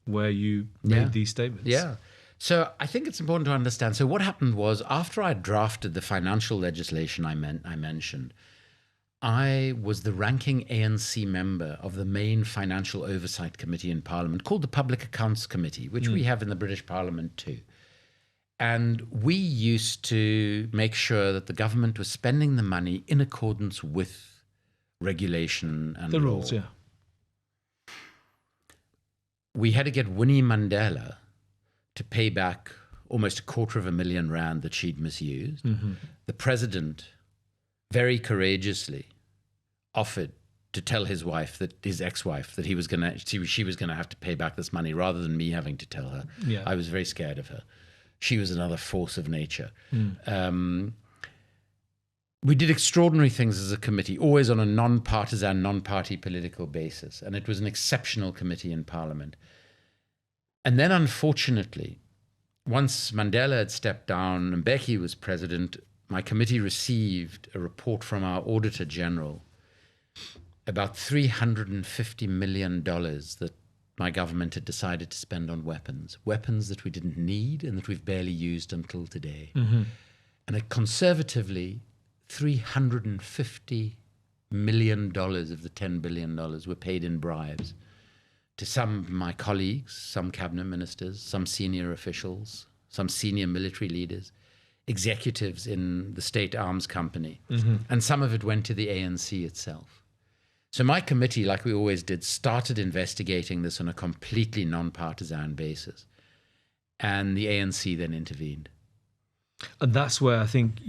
where you made these statements? Yeah. So I think it's important to understand. So what happened was, after I drafted the financial legislation I mentioned, I was the ranking ANC member of the main financial oversight committee in Parliament called the Public Accounts Committee, which we have in the British Parliament too. And we used to make sure that the government was spending the money in accordance with regulation and the law. rules, yeah. We had to get Winnie Mandela to pay back almost R250,000 that she'd misused. Mm-hmm. The president very courageously offered to tell his ex-wife, that she was gonna have to pay back this money rather than me having to tell her. Yeah. I was very scared of her. She was another force of nature. We did extraordinary things as a committee, always on a non-partisan, non-party political basis. And it was an exceptional committee in Parliament. And then, unfortunately, once Mandela had stepped down and Mbeki was president, my committee received a report from our Auditor General about $350 million that my government had decided to spend on weapons that we didn't need and that we've barely used until today. Mm-hmm. And conservatively, $350 million of the $10 billion were paid in bribes to some of my colleagues, some cabinet ministers, some senior officials, some senior military leaders, executives in the state arms company. Mm-hmm. And some of it went to the ANC itself. So my committee, like we always did, started investigating this on a completely non-partisan basis. And the ANC then intervened. And that's where I think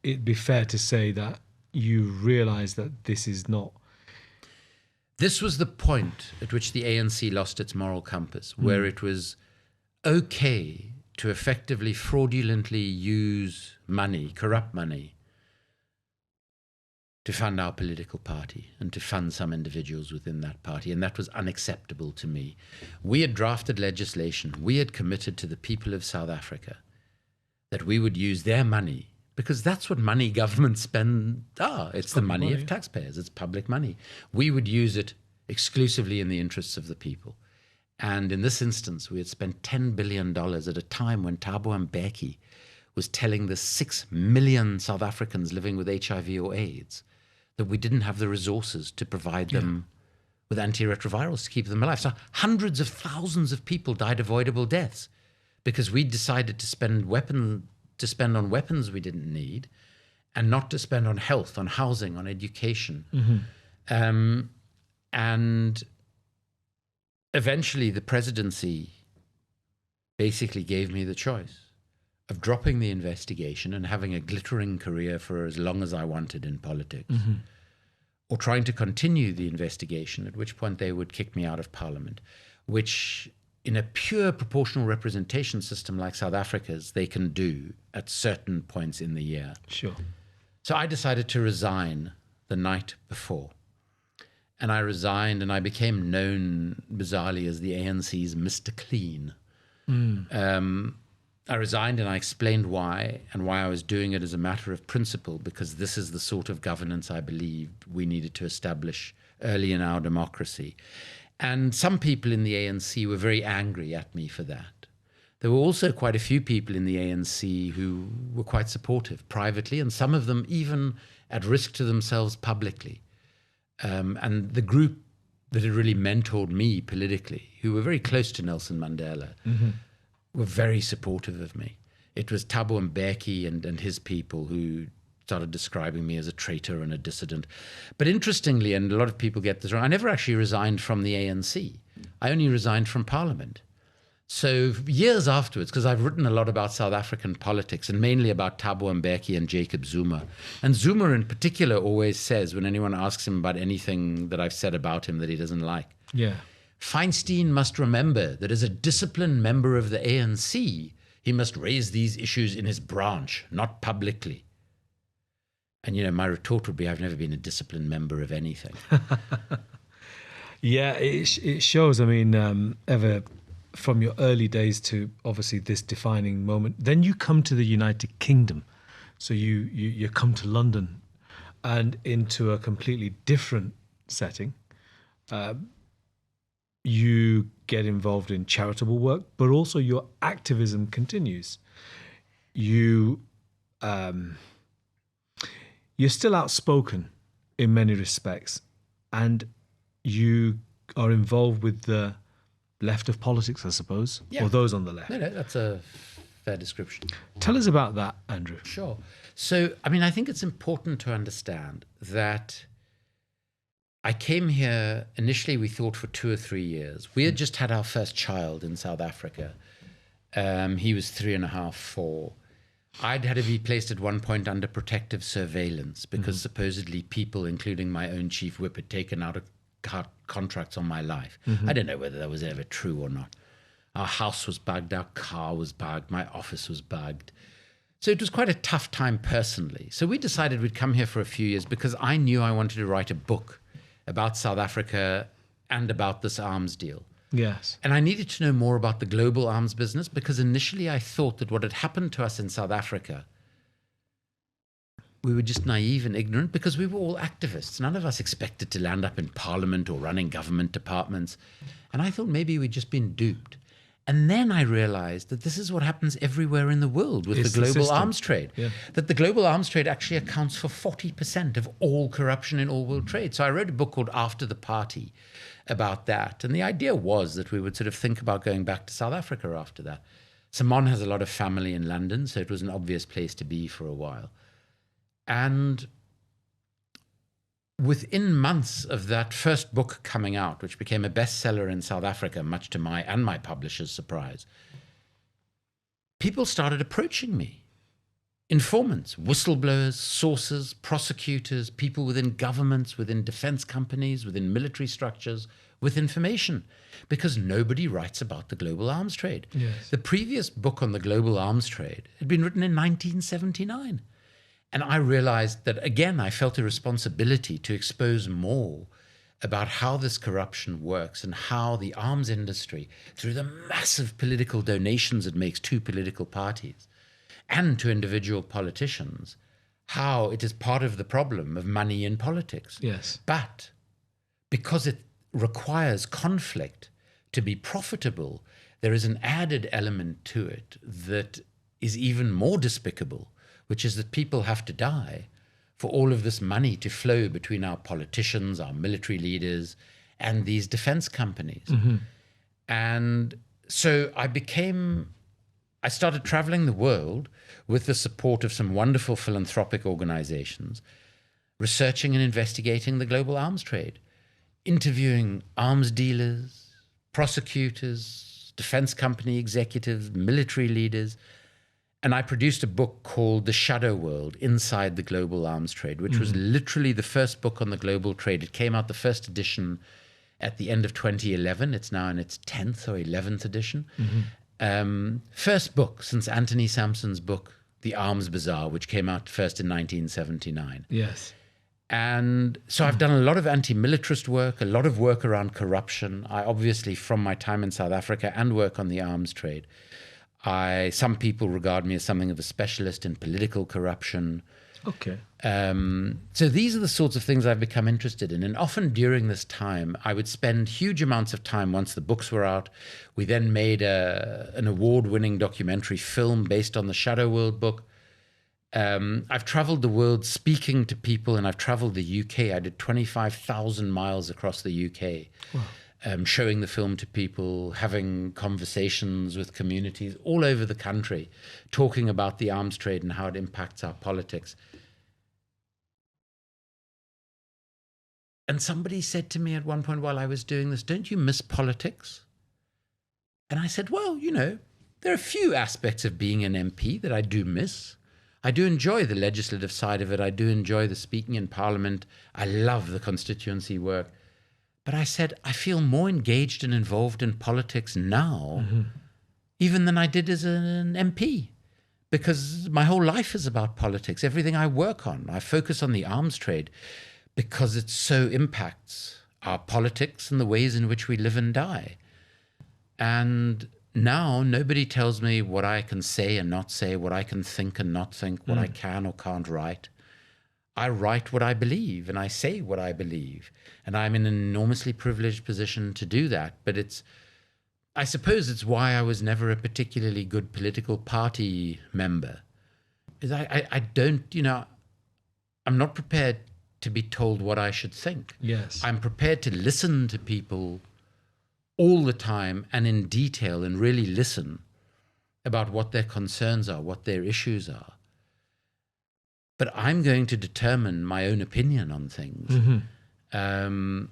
it'd be fair to say that you realize that this is not. This was the point at which the ANC lost its moral compass, where it was okay to effectively fraudulently use money, corrupt money, to fund our political party and to fund some individuals within that party. And that was unacceptable to me. We had drafted legislation. We had committed to the people of South Africa that we would use their money, because that's what money governments spend. It's the money of taxpayers. It's public money. We would use it exclusively in the interests of the people. And in this instance, we had spent $10 billion at a time when Thabo Mbeki was telling the 6 million South Africans living with HIV or AIDS that we didn't have the resources to provide them with antiretrovirals to keep them alive. So hundreds of thousands of people died avoidable deaths because we decided to spend on weapons we didn't need, and not to spend on health, on housing, on education. Mm-hmm. And eventually the presidency basically gave me the choice. of dropping the investigation and having a glittering career for as long as I wanted in politics, or trying to continue the investigation, at which point they would kick me out of Parliament, which in a pure proportional representation system like South Africa's, they can do at certain points in the year. Sure. So I decided to resign the night before. And I resigned, and I became known bizarrely as the ANC's Mr. Clean. I resigned, and I explained why, and why I was doing it as a matter of principle, because this is the sort of governance I believed we needed to establish early in our democracy. And some people in the ANC were very angry at me for that. There were also quite a few people in the ANC who were quite supportive privately, and some of them even at risk to themselves publicly. And the group that had really mentored me politically, who were very close to Nelson Mandela, were very supportive of me. It was Thabo Mbeki and his people who started describing me as a traitor and a dissident. But interestingly, and a lot of people get this wrong, I never actually resigned from the ANC. I only resigned from Parliament. So years afterwards, because I've written a lot about South African politics and mainly about Thabo Mbeki and Jacob Zuma. And Zuma in particular always says, when anyone asks him about anything that I've said about him that he doesn't like, Feinstein must remember that as a disciplined member of the ANC, he must raise these issues in his branch, not publicly. And, you know, my retort would be, I've never been a disciplined member of anything. Yeah, it shows, I mean, ever from your early days to obviously this defining moment. Then you come to the United Kingdom. So you come to London and into a completely different setting. You get involved in charitable work, but also your activism continues. You're still outspoken in many respects, and you are involved with the left of politics, I suppose, or those on the left. No, that's a fair description. Tell us about that, Andrew. Sure. So, I mean, I think it's important to understand that I came here, initially we thought for 2 or 3 years. We had just had our first child in South Africa. He was 3.5, 4. I'd had to be placed at one point under protective surveillance because supposedly people, including my own chief whip, had taken out contracts on my life. I don't know whether that was ever true or not. Our house was bugged, our car was bugged, my office was bugged. So it was quite a tough time personally. So we decided we'd come here for a few years because I knew I wanted to write a book about South Africa and about this arms deal. Yes. And I needed to know more about the global arms business because initially I thought that what had happened to us in South Africa, we were just naive and ignorant because we were all activists. None of us expected to land up in Parliament or running government departments. And I thought maybe we'd just been duped. And then I realized that this is what happens everywhere in the world with the global arms trade. Yeah. That the global arms trade actually accounts for 40% of all corruption in all world trade. So I wrote a book called After the Party about that. And the idea was that we would sort of think about going back to South Africa after that. Simon has a lot of family in London, so it was an obvious place to be for a while. And within months of that first book coming out, which became a bestseller in South Africa, much to my and my publisher's surprise, people started approaching me. Informants, whistleblowers, sources, prosecutors, people within governments, within defense companies, within military structures, with information, because nobody writes about the global arms trade. Yes. The previous book on the global arms trade had been written in 1979. And I realized that, again, I felt a responsibility to expose more about how this corruption works and how the arms industry, through the massive political donations it makes to political parties and to individual politicians, how it is part of the problem of money in politics. Yes. But because it requires conflict to be profitable, there is an added element to it that is even more despicable, which is that people have to die for all of this money to flow between our politicians, our military leaders, and these defense companies. And so I started traveling the world with the support of some wonderful philanthropic organizations, researching and investigating the global arms trade, interviewing arms dealers, prosecutors, defense company executives, military leaders. And I produced a book called The Shadow World, Inside the Global Arms Trade, which was literally the first book on the global trade. It came out, the first edition, at the end of 2011. It's now in its 10th or 11th edition. First book since Anthony Sampson's book, The Arms Bazaar, which came out first in 1979. Yes. And so I've done a lot of anti-militarist work, a lot of work around corruption. I obviously, from my time in South Africa and work on the arms trade, some people regard me as something of a specialist in political corruption. Okay. So these are the sorts of things I've become interested in. And often during this time, I would spend huge amounts of time once the books were out. We then made an award-winning documentary film based on the Shadow World book. I've traveled the world speaking to people, and I've traveled the UK. I did 25,000 miles across the UK. Wow. Showing the film to people, having conversations with communities all over the country, talking about the arms trade and how it impacts our politics. And somebody said to me at one point while I was doing this, "Don't you miss politics?" And I said, well, there are a few aspects of being an MP that I do miss. I do enjoy the legislative side of it. I do enjoy the speaking in Parliament. I love the constituency work. But I said, I feel more engaged and involved in politics now, even than I did as an MP, because my whole life is about politics. Everything I work on, I focus on the arms trade because it so impacts our politics and the ways in which we live and die. And now nobody tells me what I can say and not say, what I can think and not think, what I can or can't write. I write what I believe and I say what I believe. And I'm in an enormously privileged position to do that. But I suppose it's why I was never a particularly good political party member. I don't, I'm not prepared to be told what I should think. Yes. I'm prepared to listen to people all the time and in detail and really listen about what their concerns are, what their issues are. But I'm going to determine my own opinion on things. The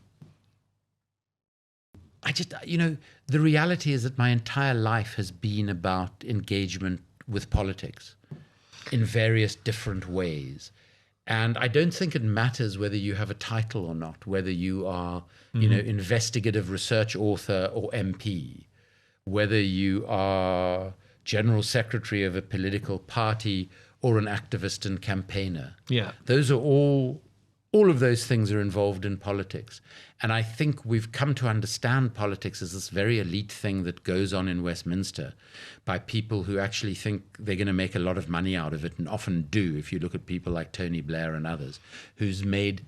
reality is that my entire life has been about engagement with politics in various different ways. And I don't think it matters whether you have a title or not, whether you are, investigative research author or MP, whether you are general secretary of a political party or an activist and campaigner. Yeah. Those are all of those things are involved in politics. And I think we've come to understand politics as this very elite thing that goes on in Westminster by people who actually think they're going to make a lot of money out of it, and often do, if you look at people like Tony Blair and others, who's made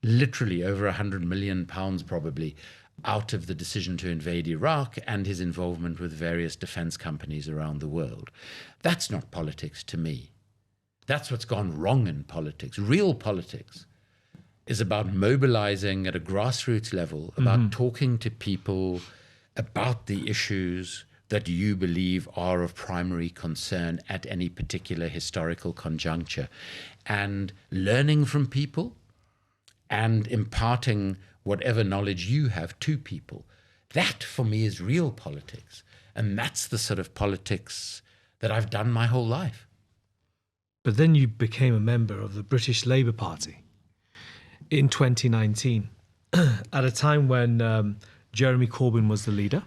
literally over £100 million probably out of the decision to invade Iraq and his involvement with various defense companies around the world. That's not politics to me. That's what's gone wrong in politics. Real politics is about mobilizing at a grassroots level, about talking to people about the issues that you believe are of primary concern at any particular historical conjuncture, and learning from people and imparting whatever knowledge you have to people. That, for me, is real politics. And that's the sort of politics that I've done my whole life. But then you became a member of the British Labour Party in 2019, at a time when Jeremy Corbyn was the leader.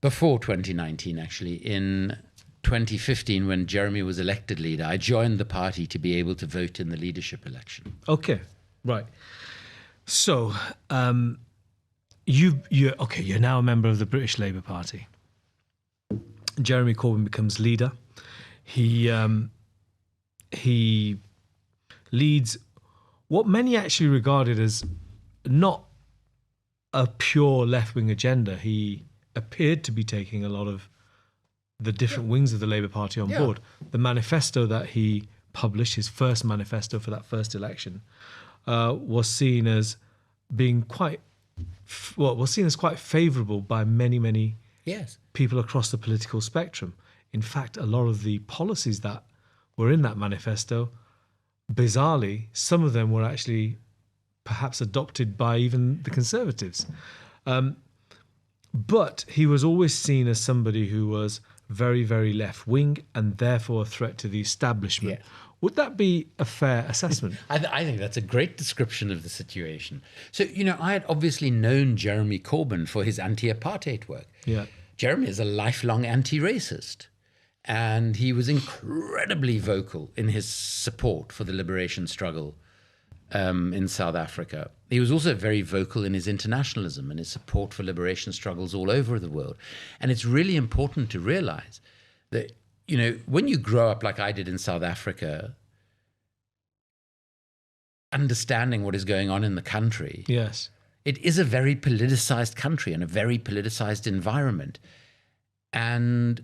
Before 2019, actually, in 2015, when Jeremy was elected leader, I joined the party to be able to vote in the leadership election. Okay, right. So, you're now a member of the British Labour Party. Jeremy Corbyn becomes leader. He leads what many actually regarded as not a pure left-wing agenda. He appeared to be taking a lot of the different wings of the Labour Party on board. The manifesto that he published, his first manifesto for that first election, was seen as being quite favourable by many people across the political spectrum. In fact, a lot of the policies that were in that manifesto, bizarrely, some of them were actually perhaps adopted by even the Conservatives. But he was always seen as somebody who was very, very left-wing and therefore a threat to the establishment. Yeah. Would that be a fair assessment? I think that's a great description of the situation. So, I had obviously known Jeremy Corbyn for his anti-apartheid work. Yeah. Jeremy is a lifelong anti-racist, and he was incredibly vocal in his support for the liberation struggle in South Africa. He was also very vocal in his internationalism and his support for liberation struggles all over the world. And it's really important to realize that, when you grow up like I did in South Africa, understanding what is going on in the country, Yes. it is a very politicized country and a very politicized environment. And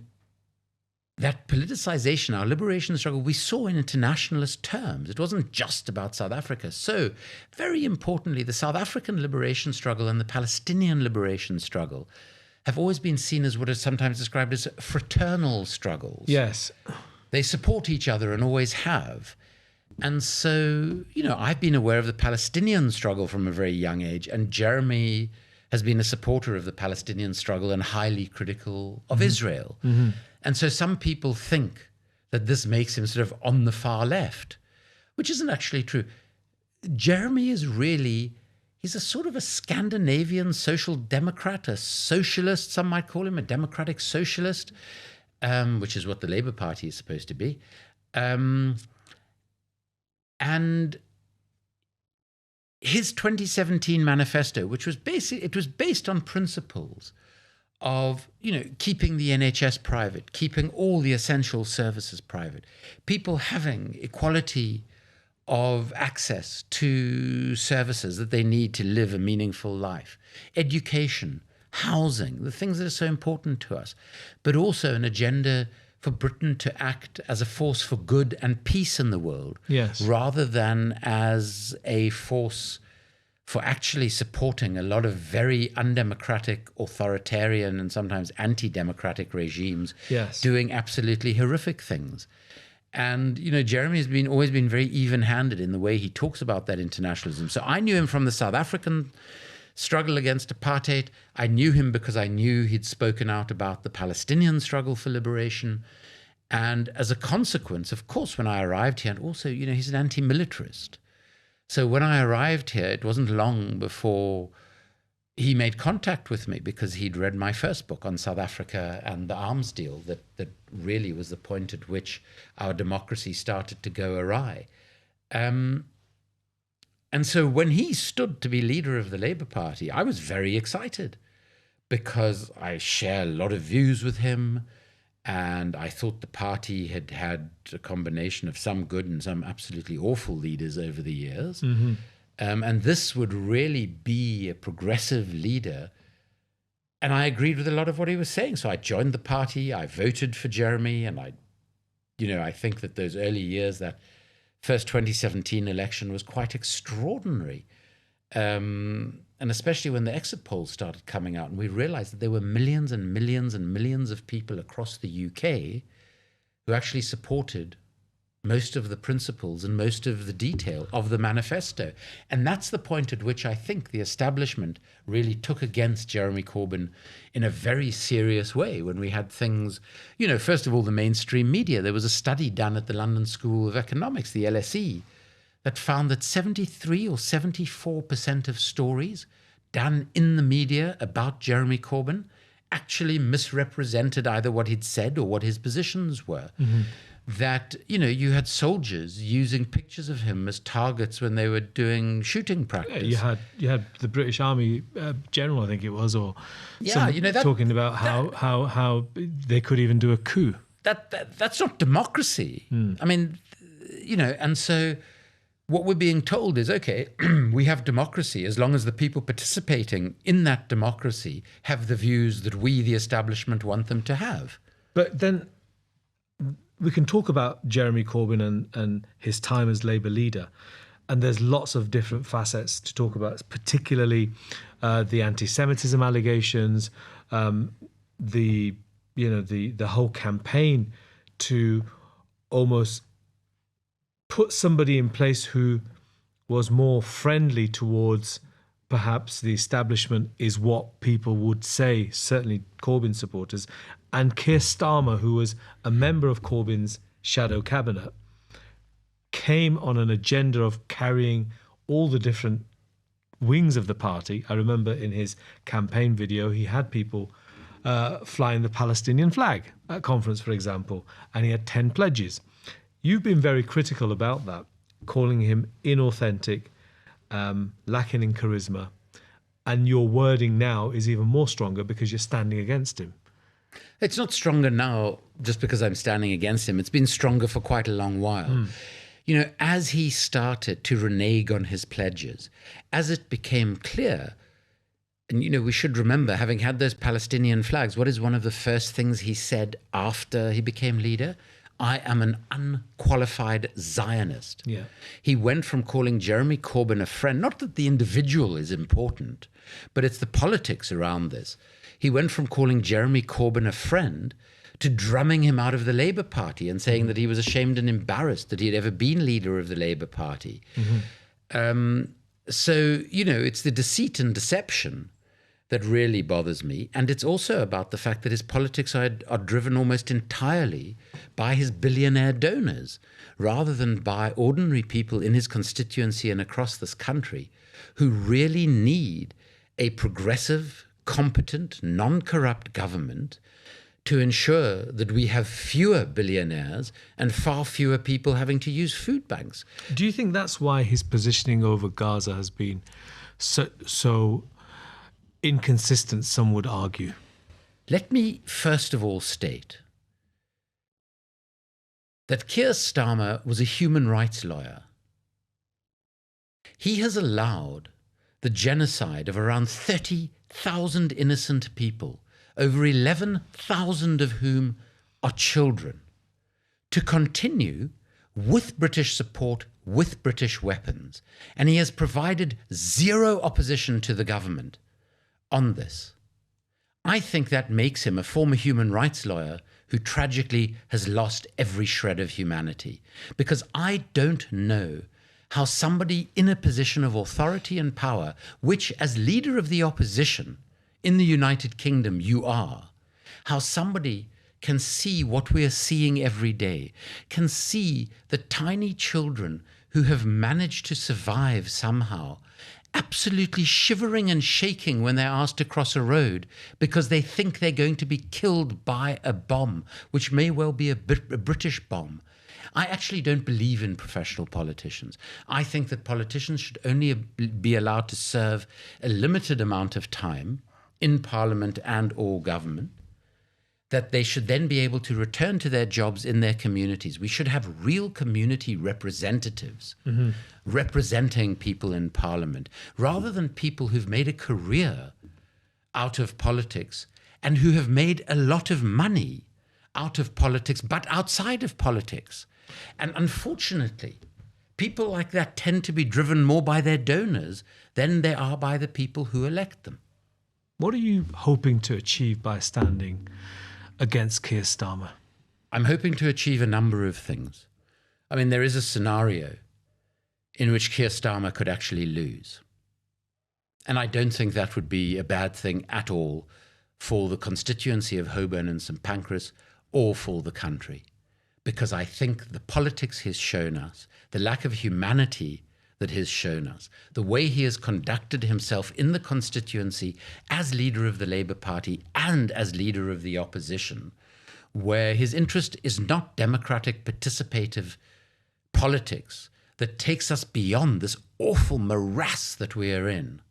that politicization, our liberation struggle, we saw in internationalist terms. It wasn't just about South Africa. So, very importantly, the South African liberation struggle and the Palestinian liberation struggle have always been seen as what is sometimes described as fraternal struggles. Yes. They support each other and always have. And so, I've been aware of the Palestinian struggle from a very young age, and Jeremy has been a supporter of the Palestinian struggle and highly critical of Israel. Mm-hmm. And so some people think that this makes him sort of on the far left, which isn't actually true. Jeremy is really, he's a sort of a Scandinavian social democrat, a socialist, some might call him, a democratic socialist, which is what the Labour Party is supposed to be. And his 2017 manifesto, which was based on principles of, keeping the NHS private, keeping all the essential services private, people having equality of access to services that they need to live a meaningful life, education, housing, the things that are so important to us, but also an agenda for Britain to act as a force for good and peace in the world, Yes. rather than as a force for actually supporting a lot of very undemocratic, authoritarian, and sometimes anti-democratic regimes Yes. doing absolutely horrific things. And, Jeremy has always been very even-handed in the way he talks about that internationalism. So I knew him from the South African struggle against apartheid. I knew him because I knew he'd spoken out about the Palestinian struggle for liberation. And as a consequence, of course, when I arrived here, and also, he's an anti-militarist. So when I arrived here, it wasn't long before he made contact with me, because he'd read my first book on South Africa and the arms deal that really was the point at which our democracy started to go awry. And so when he stood to be leader of the Labour Party, I was very excited, because I share a lot of views with him. And I thought the party had had a combination of some good and some absolutely awful leaders over the years. Mm-hmm. And this would really be a progressive leader. And I agreed with a lot of what he was saying. So I joined the party. I voted for Jeremy. And I think that those early years, that first 2017 election was quite extraordinary. And especially when the exit polls started coming out, and we realized that there were millions and millions and millions of people across the UK who actually supported most of the principles and most of the detail of the manifesto. And that's the point at which I think the establishment really took against Jeremy Corbyn in a very serious way, when we had things, first of all, the mainstream media. There was a study done at the London School of Economics, the LSE, that found that 73 or 74% of stories done in the media about Jeremy Corbyn actually misrepresented either what he'd said or what his positions were. Mm-hmm. That, you had soldiers using pictures of him as targets when they were doing shooting practice. Yeah, you had the British Army general, I think it was, or talking about how they could even do a coup. That's not democracy. I mean, and so what we're being told is, okay, we have democracy as long as the people participating in that democracy have the views that we, the establishment, want them to have. But then we can talk about Jeremy Corbyn and his time as Labour leader, and there's lots of different facets to talk about, particularly the anti-Semitism allegations, the whole campaign to almost put somebody in place who was more friendly towards perhaps the establishment is what people would say, certainly Corbyn supporters, and Keir Starmer, who was a member of Corbyn's shadow cabinet, came on an agenda of carrying all the different wings of the party. I remember in his campaign video, he had people flying the Palestinian flag at conference, for example, and he had 10 pledges. You've been very critical about that, calling him inauthentic, lacking in charisma, and your wording now is even more stronger because you're standing against him. It's not stronger now just because I'm standing against him. It's been stronger for quite a long while. You know, as he started to renege on his pledges, as it became clear, and, you know, we should remember, having had those Palestinian flags, what is one of the first things he said after he became leader? I am an unqualified Zionist. Yeah. He went from calling Jeremy Corbyn a friend, not that the individual is important, but it's the politics around this. He went from calling Jeremy Corbyn a friend to drumming him out of the Labour Party and saying that he was ashamed and embarrassed that he had ever been leader of the Labour Party. So, you know, it's the deceit and deception that really bothers me. And it's also about the fact that his politics are driven almost entirely by his billionaire donors, rather than by ordinary people in his constituency and across this country who really need a progressive, competent, non-corrupt government to ensure that we have fewer billionaires and far fewer people having to use food banks. Do you think that's why his positioning over Gaza has been so inconsistent, some would argue? Let me first of all state that Keir Starmer was a human rights lawyer. He has allowed the genocide of around 30,000 innocent people, over 11,000 of whom are children, to continue with British support, with British weapons. And he has provided zero opposition to the government on this. I think that makes him a former human rights lawyer who tragically has lost every shred of humanity. Because I don't know how somebody in a position of authority and power, which as leader of the opposition in the United Kingdom you are, how somebody can see what we are seeing every day, can see the tiny children who have managed to survive somehow, absolutely shivering and shaking when they're asked to cross a road because they think they're going to be killed by a bomb, which may well be a British bomb. I actually don't believe in professional politicians. I think that politicians should only be allowed to serve a limited amount of time in Parliament and or government, that they should then be able to return to their jobs in their communities. We should have real community representatives representing people in Parliament, rather than people who've made a career out of politics and who have made a lot of money out of politics, but outside of politics. And unfortunately, people like that tend to be driven more by their donors than they are by the people who elect them. What are you hoping to achieve by standing against Keir Starmer? I'm hoping to achieve a number of things. I mean, there is a scenario in which Keir Starmer could actually lose. And I don't think that would be a bad thing at all for the constituency of Holborn and St Pancras or for the country. Because I think the politics he's shown us, the lack of humanity that he's shown us, the way he has conducted himself in the constituency as leader of the Labour Party and as leader of the opposition, where his interest is not democratic, participative politics that takes us beyond this awful morass that we are in.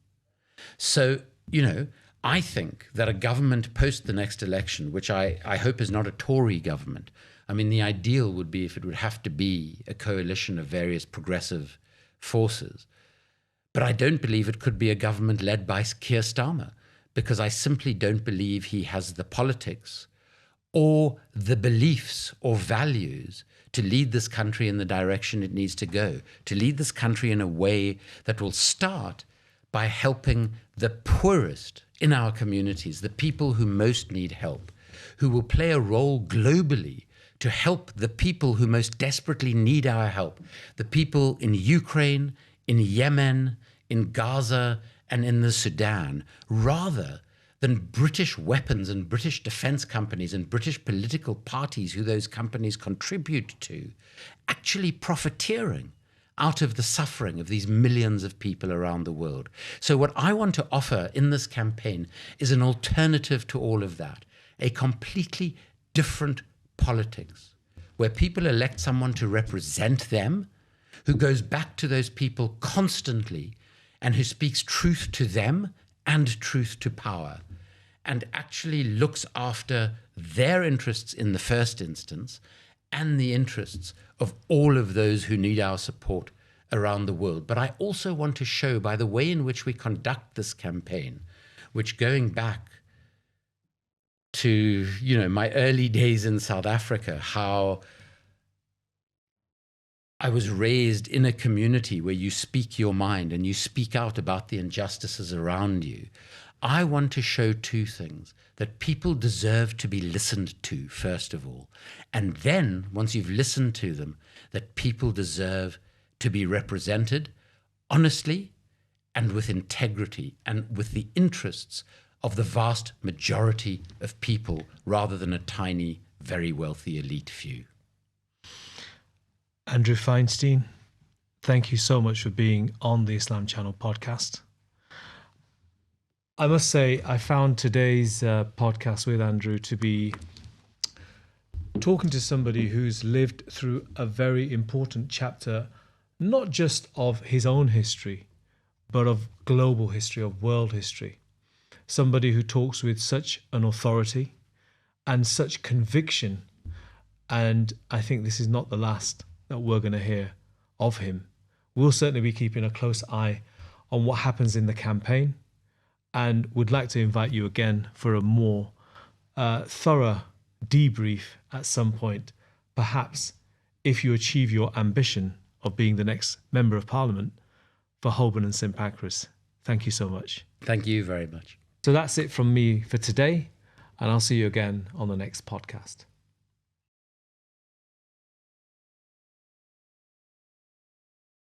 So, you know, I think that a government post the next election, which I hope is not a Tory government. I mean, the ideal would be if it would have to be a coalition of various progressive forces. But I don't believe it could be a government led by Keir Starmer, because I simply don't believe he has the politics or the beliefs or values to lead this country in the direction it needs to go, to lead this country in a way that will start by helping the poorest in our communities, the people who most need help, who will play a role globally to help the people who most desperately need our help, the people in Ukraine, in Yemen, in Gaza, and in the Sudan, rather than British weapons and British defense companies and British political parties who those companies contribute to, actually profiteering out of the suffering of these millions of people around the world. So what I want to offer in this campaign is an alternative to all of that, a completely different politics, where people elect someone to represent them, who goes back to those people constantly and who speaks truth to them and truth to power, and actually looks after their interests in the first instance and the interests of all of those who need our support around the world. But I also want to show, by the way in which we conduct this campaign, which, going back to, my early days in South Africa, how I was raised in a community where you speak your mind and you speak out about the injustices around you. I want to show two things: that people deserve to be listened to, first of all. And then, once you've listened to them, that people deserve to be represented honestly and with integrity and with the interests of the vast majority of people, rather than a tiny, very wealthy elite few. Andrew Feinstein, thank you so much for being on the Islam Channel podcast. I must say, I found today's podcast with Andrew to be talking to somebody who's lived through a very important chapter, not just of his own history, but of global history, of world history. Somebody who talks with such an authority and such conviction. And I think this is not the last that we're going to hear of him. We'll certainly be keeping a close eye on what happens in the campaign, and would like to invite you again for a more thorough debrief at some point, perhaps if you achieve your ambition of being the next Member of Parliament for Holborn and St Pancras. Thank you so much. Thank you very much. So that's it from me for today, and I'll see you again on the next podcast.